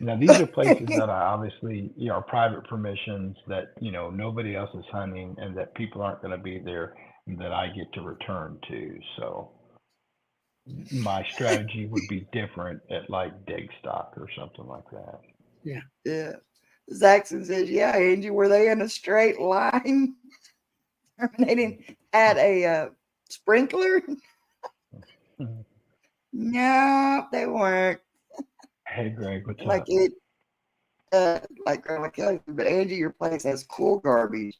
Now, these are places that I obviously, are private permissions that, nobody else is hunting and that people aren't going to be there and that I get to return to. So, my strategy would be different at like dig stock or something like that. Yeah. Zaxxon says, yeah, Angie, were they in a straight line? Terminating at a sprinkler? No, they weren't. Hey, Greg, what's Like up? it, like Grandma Kelly said, but Angie, your place has cool garbage,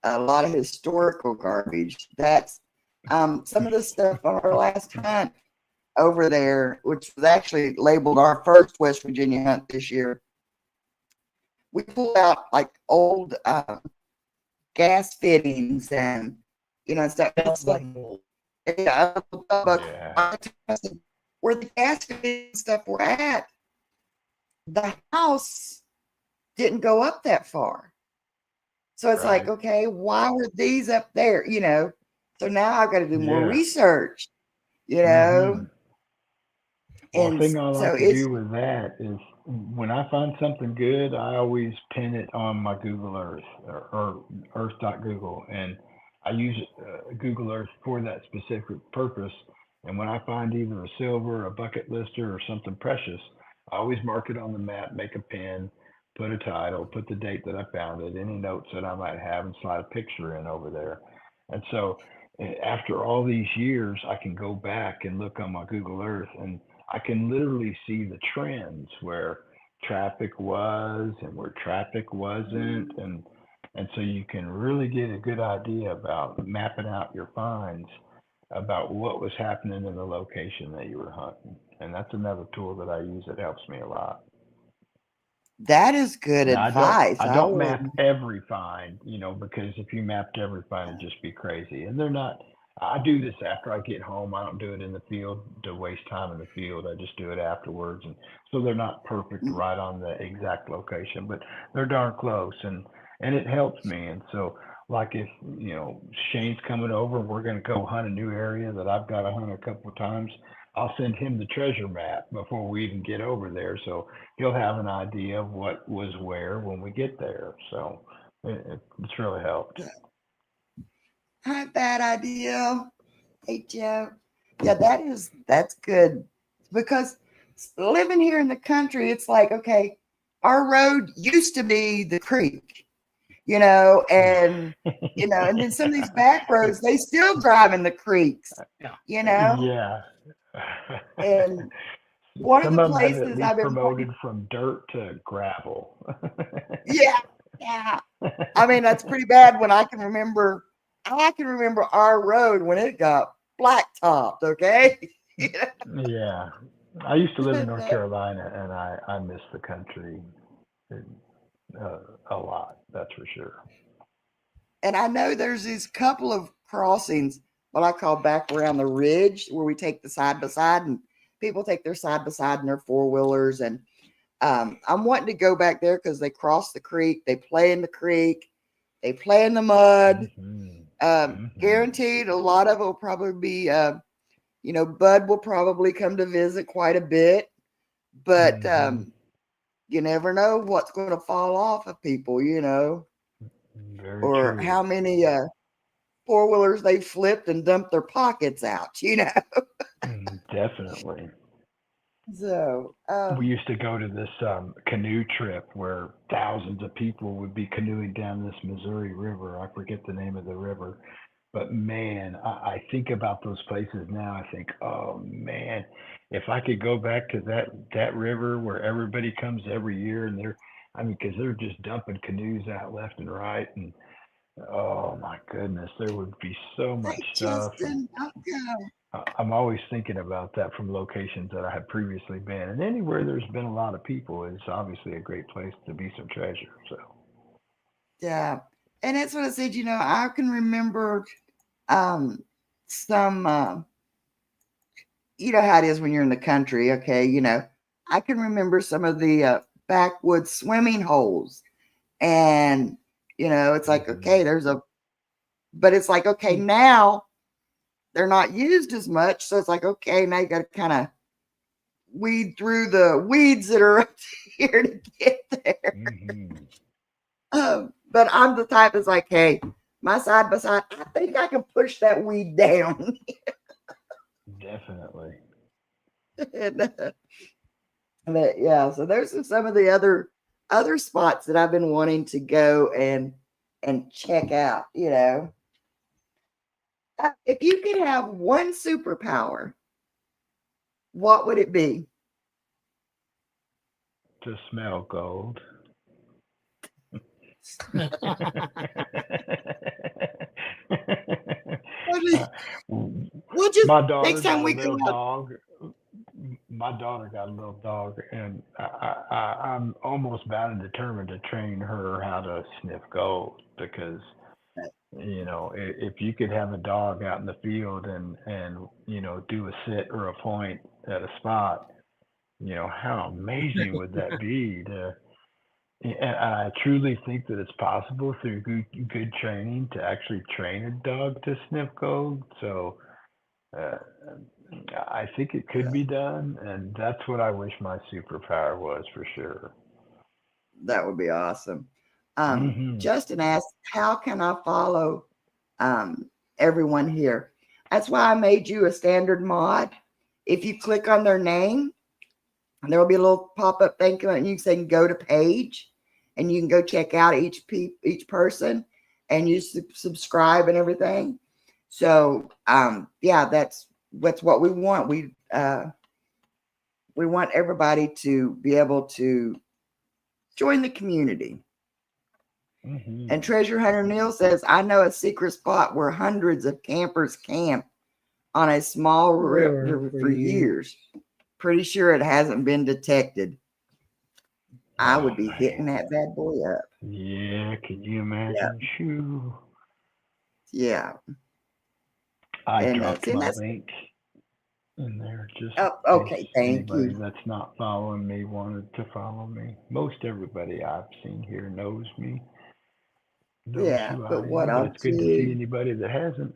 a lot of historical garbage. That's some of the stuff on our last hunt over there, which was actually labeled our first West Virginia hunt this year. We pulled out like old gas fittings and stuff. It's like, yeah, Yeah. where the gas fittings stuff were at, the house didn't go up that far. So it's like, Right. okay, why were these up there? So now I've got to do more Yeah. research, Hmm. Well, a and thing I so like to it's do with that is when I find something good, I always pin it on my Google Earth or Earth.Google, and I use Google Earth for that specific purpose. And when I find either a silver, a bucket lister, or something precious, I always mark it on the map, make a pin, put a title, put the date that I found it, any notes that I might have, and slide a picture in over there. And so after all these years, I can go back and look on my Google Earth and I can literally see the trends where traffic was and where traffic wasn't, and so you can really get a good idea about mapping out your finds about what was happening in the location that you were hunting. And that's another tool that I use that helps me a lot. that is good Now I don't advice. I I don't will. map every find, because if you mapped every find it'd just be crazy. And they're not I do this after I get home. I don't do it in the field to waste time in the field. I just do it afterwards. And so they're not perfect right on the exact location, but they're darn close and it helps me. And so like if, Shane's coming over and we're gonna go hunt a new area that I've got to hunt a couple of times, I'll send him the treasure map before we even get over there. So he'll have an idea of what was where when we get there. So it's really helped. Not bad idea. Hey Joe. Yeah, that's good because living here in the country, it's like, okay, our road used to be the creek, and then some of these back roads, they still drive in the creeks, Yeah. you know, Yeah. and one of Some the of them have at places least I've been promoted wanting, from dirt to gravel. yeah, yeah. I mean, that's pretty bad when I can remember our road when it got blacktopped, okay? Yeah. I used to live in North So, Carolina and I miss the country uh, a lot, that's for sure. and I know there's these couple of crossings, what I call back around the ridge, where we take the side by side, and people take their side by side and their four wheelers. And I'm wanting to go back there because they cross the creek, they play in the creek, they play in the mud. Hmm. Hmm. Guaranteed, a lot of it will probably be, Bud will probably come to visit quite a bit, but Hmm. you never know what's going to fall off of people, Very or true. how many four wheelers they flipped and dumped their pockets out. Definitely. So, We used to go to this canoe trip where thousands of people would be canoeing down this Missouri River. I forget the name of the river, but man, I think about those places now. I think, oh man, if I could go back to that river where everybody comes every year and I mean, because they're just dumping canoes out left and right, and oh my goodness, there would be so hey, much stuff. And Justin, don't go. I'm always thinking about that from locations that I have previously been, and anywhere there's been a lot of people is obviously a great place to be some treasure. So, Yeah. And that's what I said, I can remember um, some, you know how it is when you're in the country, okay? I can remember some of the backwoods swimming holes. And, it's like, hmm. okay, but it's like, okay, now they're not used as much. So it's like, okay, now you got to kind of weed through the weeds that are up here to get there. Hmm. But I'm the type that's like, hey, my side by side, I think I can push that weed down. Definitely. And, but yeah, so those are some of the other spots that I've been wanting to go and check out. If you could have one superpower, what would it be? To smell gold. What is- Uh, We'll just my daughter next time got a we go little out. dog. My daughter got a little dog, and I'm almost bound and determined to train her how to sniff gold because if you could have a dog out in the field and do a sit or a point at a spot, how amazing would that be to and I truly think that it's possible through good training to actually train a dog to sniff gold. So uh, I think it could be done, and that's what I wish my superpower was for sure. That would be awesome. Hmm. Justin asked, "How can I follow everyone here?" That's why I made you a standard mod. If you click on their name, there will be a little pop-up thing, and you can say go to page, and you can go check out each person, and you subscribe and everything. So yeah, that's what we want. We want everybody to be able to join the community. And Hmm. Treasure Hunter Neil says, I know a secret spot where hundreds of campers camp on a small River river for for you. years. Pretty sure it hasn't been detected. I Oh would be hitting man, that bad boy up. yeah. Can you Yeah. imagine? Shoo. Yeah. I And dropped see, my that's, link in there just oh, in case okay. Thank anybody you. that's not following me wanted to follow me. Most everybody I've seen here knows Yeah. who But I what am, but I'll it's good to see do, anybody that hasn't.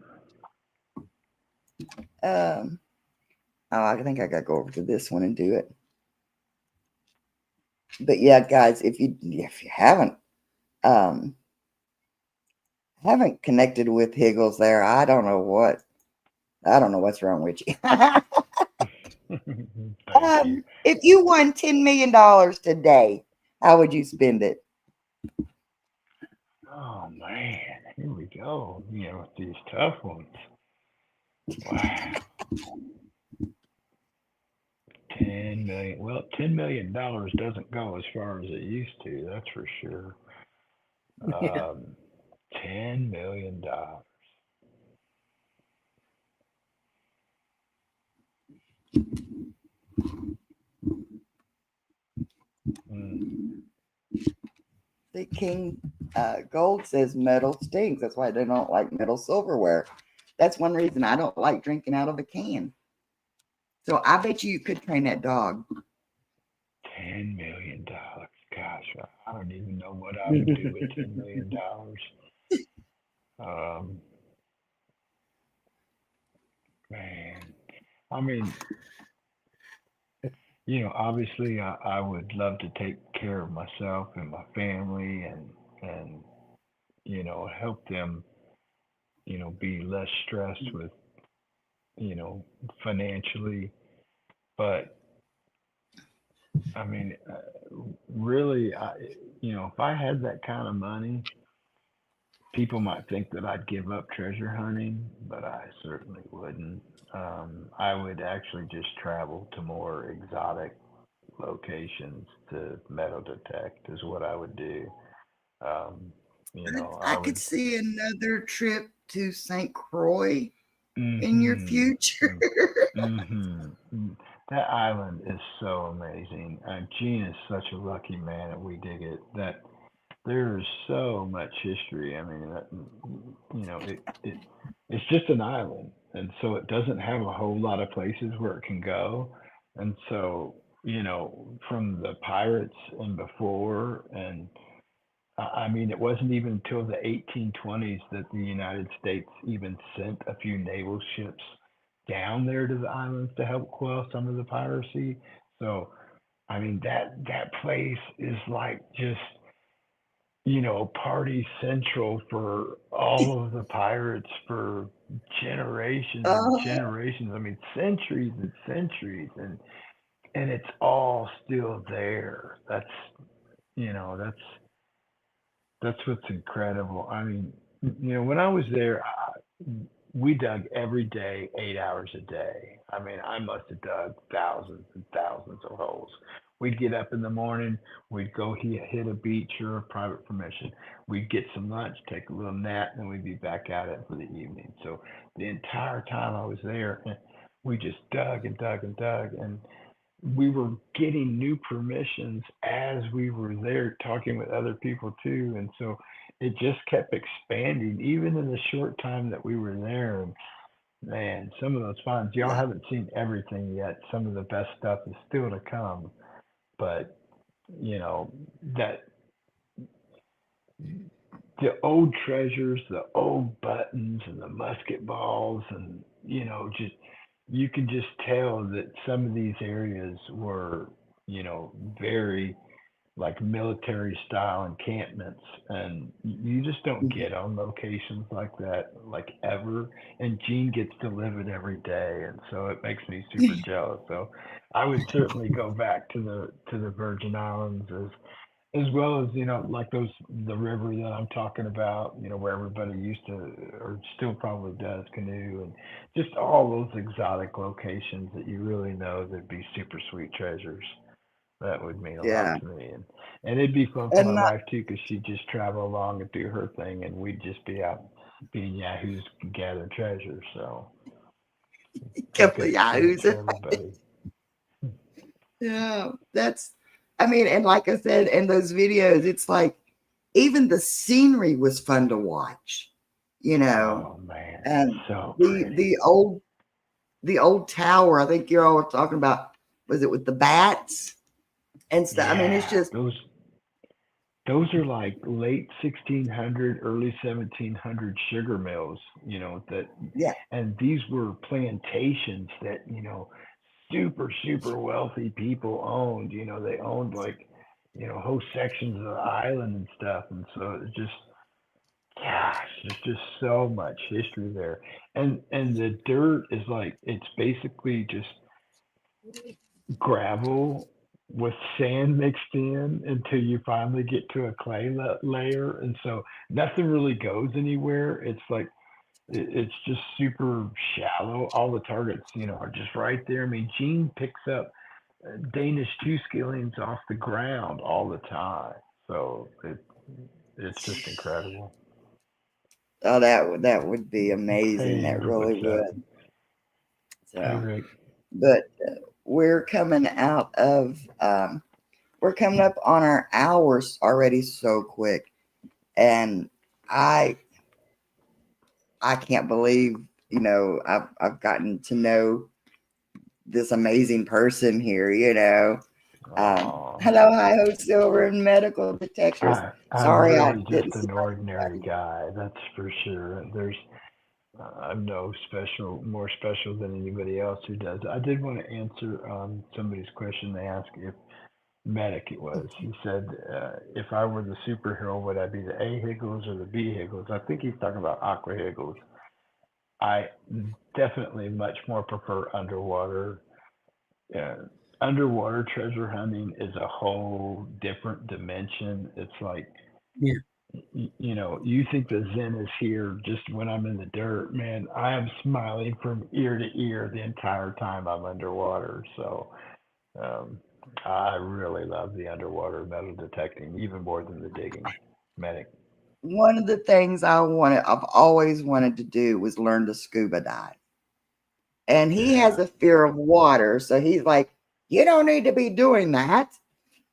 um, oh, I think I got to go over to this one and do it. But yeah, guys, if you um haven't connected with Higgles there, I don't know what's wrong with you. Thank you. If you won $10 million today, how would you spend it? Oh man, here we go. With these tough ones. Wow, 10 million. Well, $10 million doesn't go as far as it used to. That's for sure. Yeah. Um, $10 million. Mm. The King Gold says metal stinks. That's why they don't like metal silverware. That's one reason I don't like drinking out of a can. So I bet you could train that dog. $10 million. Gosh, I don't even know what I would do with $10 million. Um, man, I mean, obviously, I would love to take care of myself and my family, and help them, be less stressed with, you know, financially. But I mean, really, if I had that kind of money, people might think that I'd give up treasure hunting, but I certainly wouldn't. I would actually just travel to more exotic locations to metal detect is what I would do. Um, I I could would. see another trip to St. Croix in your Mm-hmm. future. Mm-hmm. That island is so amazing. Gene is such a lucky man, and we dig it. That there's so much history. I mean, it's just an island, and so it doesn't have a whole lot of places where it can go. And so, from the pirates and before, and I mean, it wasn't even until the 1820s that the United States even sent a few naval ships down there to the islands to help quell some of the piracy. So, I mean, that place is like just party central for all of the pirates for generations and Oh, generations. I mean, centuries and centuries, and it's all still there. That's what's incredible. I mean, when I was there, we dug every day, 8 hours a day. I mean, I must have dug thousands and thousands of holes. We'd get up in the morning, we'd go hit a beach or a private permission. We'd get some lunch, take a little nap, and then we'd be back at it for the evening. So the entire time I was there, we just dug and dug and dug. And we were getting new permissions as we were there talking with other people too, and so it just kept expanding even in the short time that we were there. And man, some of those finds, y'all yeah. haven't seen everything yet. Some of the best stuff is still to come, but you know that the old treasures, the old buttons and the musket balls, and just you can just tell that some of these areas were, very like military style encampments, and you just don't get on locations like that like ever. And Gene gets to live it every day, and so it makes me super jealous. So I would certainly go back to the Virgin Islands, as well as like those, the river that I'm talking about, where everybody used to or still probably does canoe, and just all those exotic locations that you really know that'd be super sweet treasures. That would mean a lot Yeah. to me, and it'd be fun for And my not wife too, because she'd just travel along and do her thing, and we'd just be out being yahoos gathering treasure. So a a couple of good experience yahoos. for everybody. Yeah. I mean, and like I said, in those videos, it's like even the scenery was fun to watch, you know. Oh man, And so the pretty. the old the old tower, I think you're all talking about, was it with the bats and stuff? I mean, it's Yeah, just those are like late 1600, early 1700 sugar mills, that, yeah, and these were plantations that, super, super wealthy people owned. They owned like, whole sections of the island and stuff. And so it's just, gosh, there's just so much history there. And the dirt is like, it's basically just gravel with sand mixed in until you finally get to a clay layer, and so nothing really goes anywhere. It's like it's just super shallow. All the targets, are just right there. I mean, Gene picks up Danish two skillings off the ground all the time, so it's just incredible. oh, that would be amazing. Hey That Amber, really what's up? would. Hey So, Rick. but we're coming out of, we're coming up on our hours already so quick, and I I can't believe, I've gotten to know this amazing person here, Oh, Hello, hi ho, silver and medical detectors. I'm Sorry I really didn't just see an ordinary everybody. guy, that's for sure. I'm no special, more special than anybody else who does. I did want to answer somebody's question. They asked if medic it was. He said, if I were the superhero, would I be the A Higgles or the B Higgles? I think he's talking about Aqua Higgles. I definitely much more prefer underwater. uh, Underwater treasure hunting is a whole different dimension. It's like, Yeah. you think the zen is here just when I'm in the dirt, man. I am smiling from ear to ear the entire time I'm underwater. So um, I really love the underwater metal detecting even more than the digging. Medic. One of the things I've always wanted to do was learn to scuba dive. And he has Yeah. a fear of water. So he's like, you don't need to be doing that,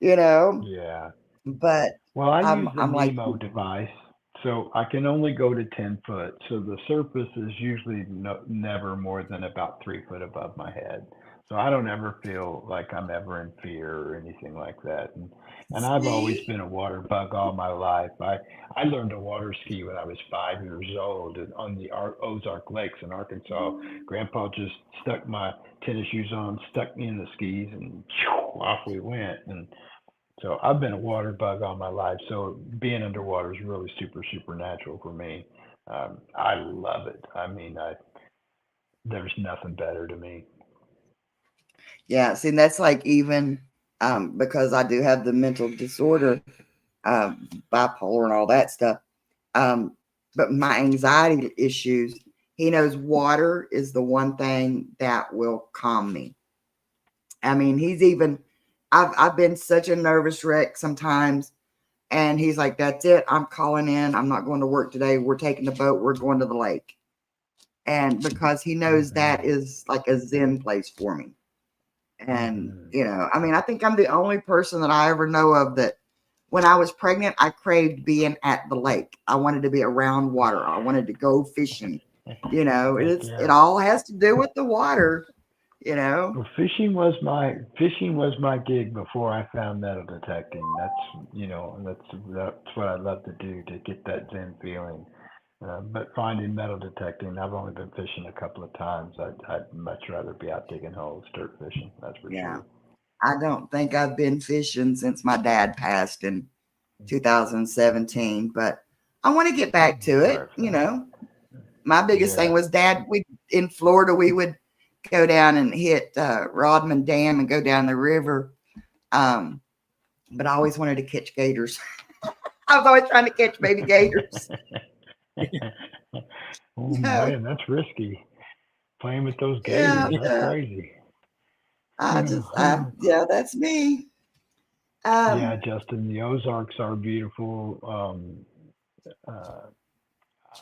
you know? Yeah. But Well, I use the I'm like, Nemo device, so I can only go to 10 foot. So the surface is usually never more than about 3 foot above my head. So I don't ever feel like I'm ever in fear or anything like that. And I've always see? been a water bug all my life. I learned to water ski when I was 5 years old on the Ozark Lakes in Arkansas. Grandpa just stuck my tennis shoes on, stuck me in the skis, and off we went. And so I've been a water bug all my life. So being underwater is really super, super natural for me. I love it. I mean, there's nothing better to me. Yeah, see, that's like even because I do have the mental disorder, bipolar and all that stuff. Um, but my anxiety issues, he knows water is the one thing that will calm me. I mean, he's even I've been such a nervous wreck sometimes, and he's like, "That's it. I'm calling in. I'm not going to work today. We're taking the boat. We're going to the lake." And because he knows that is like a zen place for me. And, Mhm. I mean, I think I'm the only person that I ever know of that when I was pregnant, I craved being at the lake. I wanted to be around water. I wanted to go fishing. Heck It yeah. all has to do with the water, you know. Well, fishing was my gig before I found metal detecting. That's what I love to do to get that zen feeling. But finding metal detecting, I've only been fishing a couple of times. I'd much rather be out digging holes, dirt fishing. That's for Yeah. sure. I don't think I've been fishing since my dad passed in 2017, but I want to get back to it, Perfect. My biggest thing Yeah. was dad, we in Florida, we would go down and hit Rodman Dam and go down the river. Um, but I always wanted to catch gators. I was always trying to catch baby gators. Oh No, man, that's risky. Playing with those yeah, gators, that's crazy. yeah, that's me. Yeah, Um, Justin, the Ozarks are beautiful. Uh,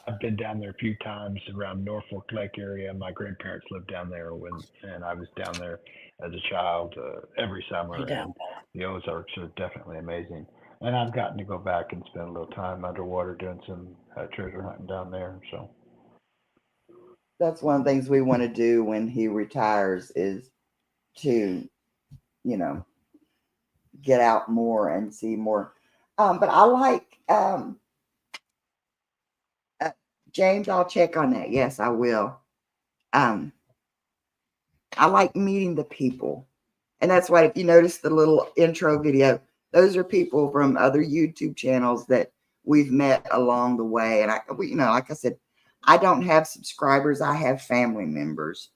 I've been down there a few times around Norfolk Lake area. My grandparents lived down there and I was down there as a child every Hey, summer. down. And the Ozarks are definitely amazing. And I've gotten to go back and spend a little time underwater doing some treasure hunting down there. So, that's one of the things we want to do when he retires is to, you know, get out more and see more. But I like uh, James. I'll check on that. Yes, I will. Um, I like meeting the people. And that's why if you notice the little intro video, those are people from other YouTube channels that we've met along the way. And like I said, I don't have subscribers, I have family members,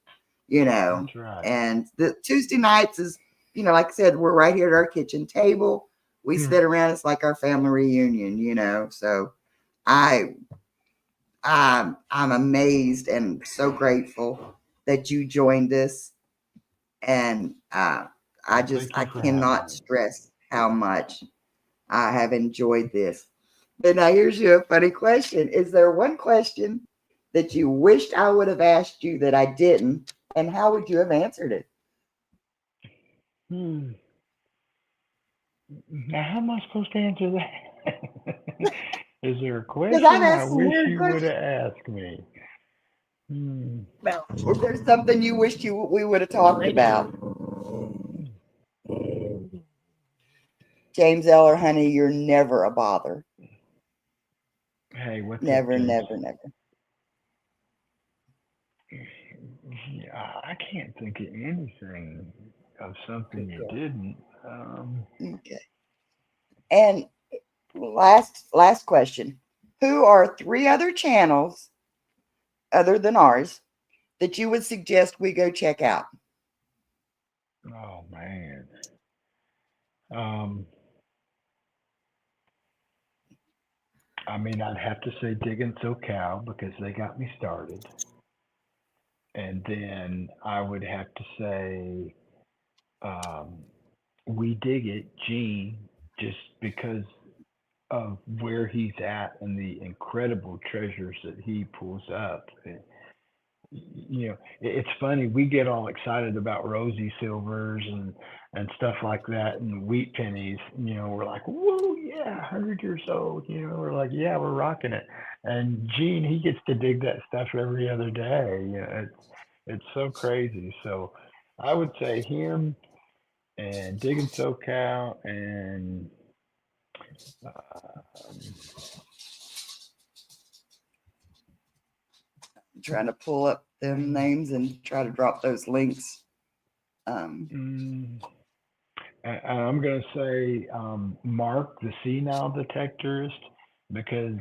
that's right. and the Tuesday nights is, like I said, we're right here at our kitchen table. We Hmm. sit around, it's like our family reunion. So I I'm amazed and so grateful that you joined us. And Well, thank I you for having cannot me. stress how much I have enjoyed this. But now here's you a funny question. Is there one question that you wished I would have asked you that I didn't? And how would you have answered it? Hmm. Now, how am I supposed to answer that? Is there a Because I've question I asked some wish weird you would have questions. asked me? Hmm. Well, is there something you wished we would have talked about? James Eller, honey, you're never a bother. Hey, what's up, Never, James? never, never. Yeah, I can't think of anything of something Good you girl. didn't. Um, Okay. And last question. Who are three other channels other than ours that you would suggest we go check out? oh man. Um, I mean, I'd have to say Digging SoCal because they got me started, and then I would have to say um, We Dig It, Gene, just because of where he's at and the incredible treasures that he pulls up. It's funny. We get all excited about rosy silvers and stuff like that, and wheat pennies. We're like, whoa, yeah, 100 years old. We're like, yeah, we're rocking it. And Gene, he gets to dig that stuff every other day. It's so crazy. So I would say him and digging SoCal and um, I'm trying to pull up them names and try to drop those links. Um, mm, I'm going to say Mark, the senile detectorist, because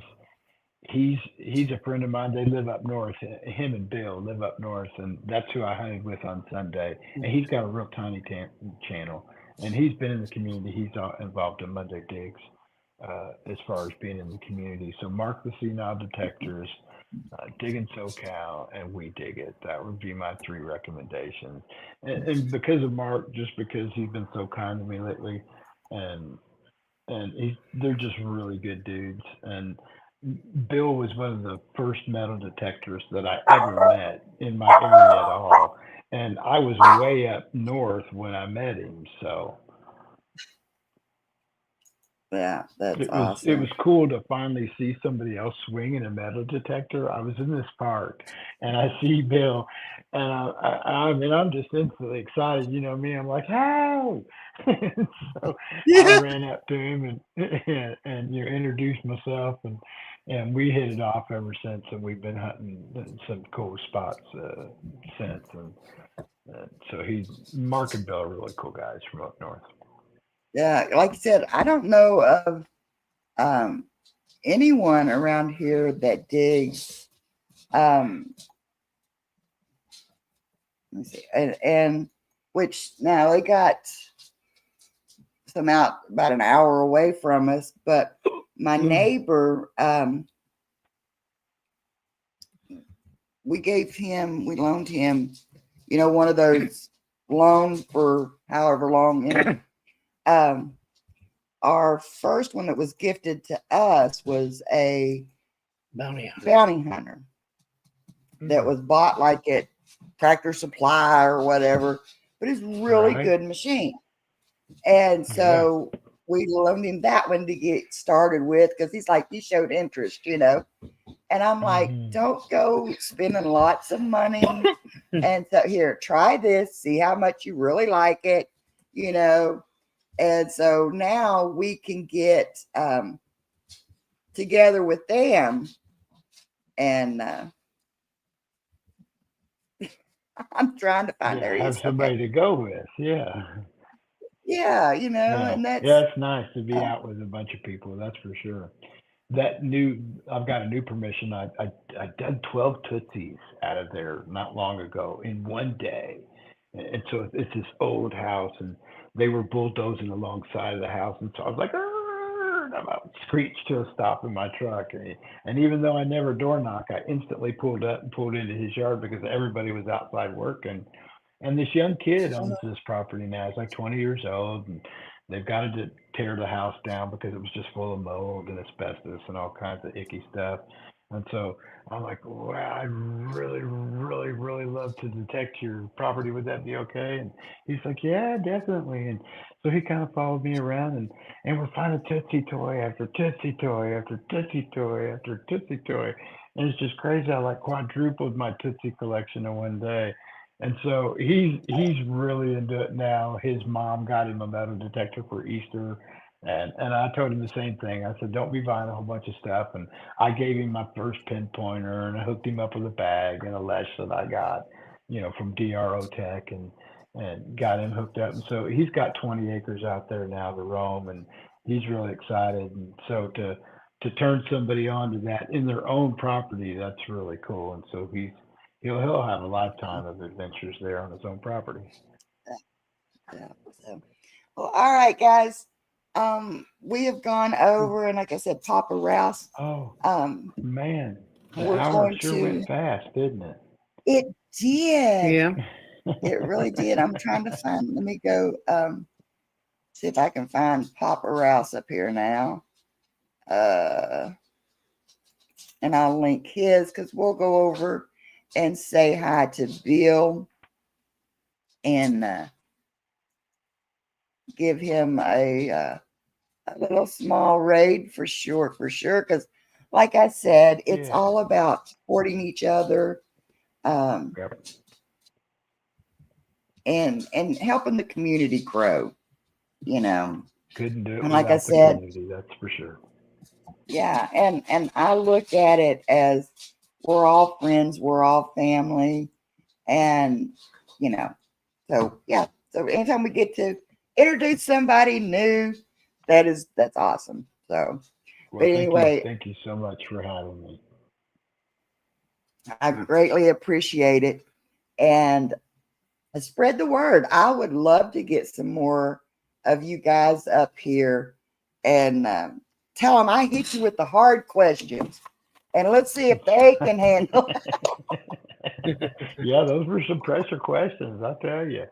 he's a friend of mine. They live up north. Him and Bill live up north, and that's who I hunted with on Sunday. And he's got a real tiny channel, and he's been in the community. He's involved in Monday Digs as far as being in the community. So mark the Senile Detectors, Digging SoCal, and We Dig It. That would be my 3 recommendations. And because of Mark, just because he's been so kind to me lately, and they're just really good dudes. And Bill was one of the first metal detectors that I ever met in my area at all. And I was way up north when I met him. So Yeah, that's it awesome. was cool to finally see somebody else swinging a metal detector. I was in this park and I see Bill, and I mean I'm just instantly excited. You know me, I'm like, hey! So I Yeah. ran up to him and introduced myself, and we hit it off ever since, and we've been hunting some cool spots since. And so Mark and Bill are really cool guys from up north. Yeah, like I said, I don't know of um, anyone around here that digs. Let me see, and which now they got some out about an hour away from us, but my neighbor, we loaned him, one of those loan for however long. And our first one that was gifted to us was a Bounty hunter. bounty hunter that was bought like at Tractor Supply or whatever, but it's really Right. good machine. And so we loaned him that one to get started with because he's like, he showed interest, And I'm like, don't go spending lots of money. And so here, try this, see how much you really like it, And so now we can get together with them, and I'm trying to find there he Have is. somebody Okay. to go with. Yeah. Yeah, Yeah. and that's Yeah, it's nice to be uh, out with a bunch of people, that's for sure. I've got a new permission. I dug 12 Tootsies out of there not long ago in one day. And so it's this old house, and they were bulldozing alongside of the house. And so I was like, "Arr!" And I about screeched to a stop in my truck. And even though I never door knock, I instantly pulled up and pulled into his yard because everybody was outside working. And this young kid owns this property now. He's like 20 years old, and they've got to tear the house down because it was just full of mold and asbestos and all kinds of icky stuff. And so I'm like, wow, I'd really, really, really love to detect your property. Would that be okay? And he's like, yeah, definitely. And so he kind of followed me around, and we're finding Tootsie toy after Tootsie toy after Tootsie toy after Tootsie toy. And it's just crazy. I like quadrupled my Tootsie collection in one day. And so he's really into it now. His mom got him a metal detector for Easter, and I told him the same thing. I said, don't be buying a whole bunch of stuff. And I gave him my first pinpointer, and I hooked him up with a bag and a leash that I got, from DRO Tech, and got him hooked up. And so he's got 20 acres out there now to roam, and he's really excited. And so to turn somebody on to that in their own property, that's really cool. And so he'll have a lifetime of adventures there on his own property. yeah. So, well, all right, guys. We have gone over, and like I said, Papa Rouse. Oh man, the We're hour going sure to. went fast, didn't it? It did. Yeah. It really did. I'm trying to find. Let me go. See if I can find Papa Rouse up here now. And I'll link his because we'll go over and say hi to Bill and give him a little small raid for sure. Because, like I said, it's Yeah. all about supporting each other, Yep. and helping the community grow. Couldn't do it And like I without the said, community, that's for sure. yeah, and I look at it as we're all friends, we're all family, and so yeah. So anytime we get to introduce somebody new, that's awesome. So, Well, anyway, thank you so much for having me. I greatly appreciate it. And spread the word. I would love to get some more of you guys up here and tell them I hit you with the hard questions. And let's see if they can handle it. Yeah, those were some pressure questions, I tell you.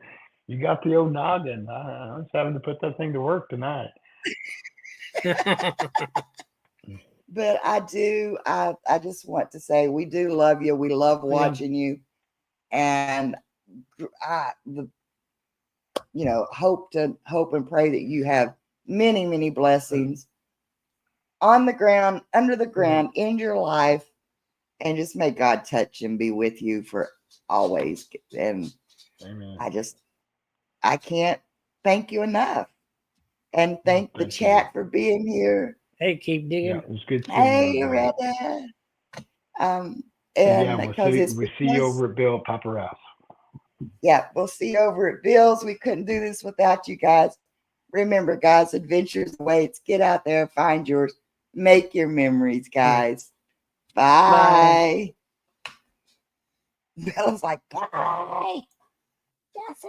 You got the old noggin. I was having to put that thing to work tonight. But I just want to say we do love you. We love watching you. And hope and pray that you have many, many blessings on the ground, under the ground, in your life, and just may God touch and be with you for always. And Amen. I can't thank you enough. And thank the chat for being here. Hey, keep digging. Yeah, it was good seeing Hey, you. Reda. And Yeah, because we'll see you over at Bill Paparazzo. Yeah, we'll see you over at Bill's. We couldn't do this without you guys. Remember, guys, adventures awaits. Get out there, find yours, make your memories, guys. Bye. Bella's like, bye. Yes,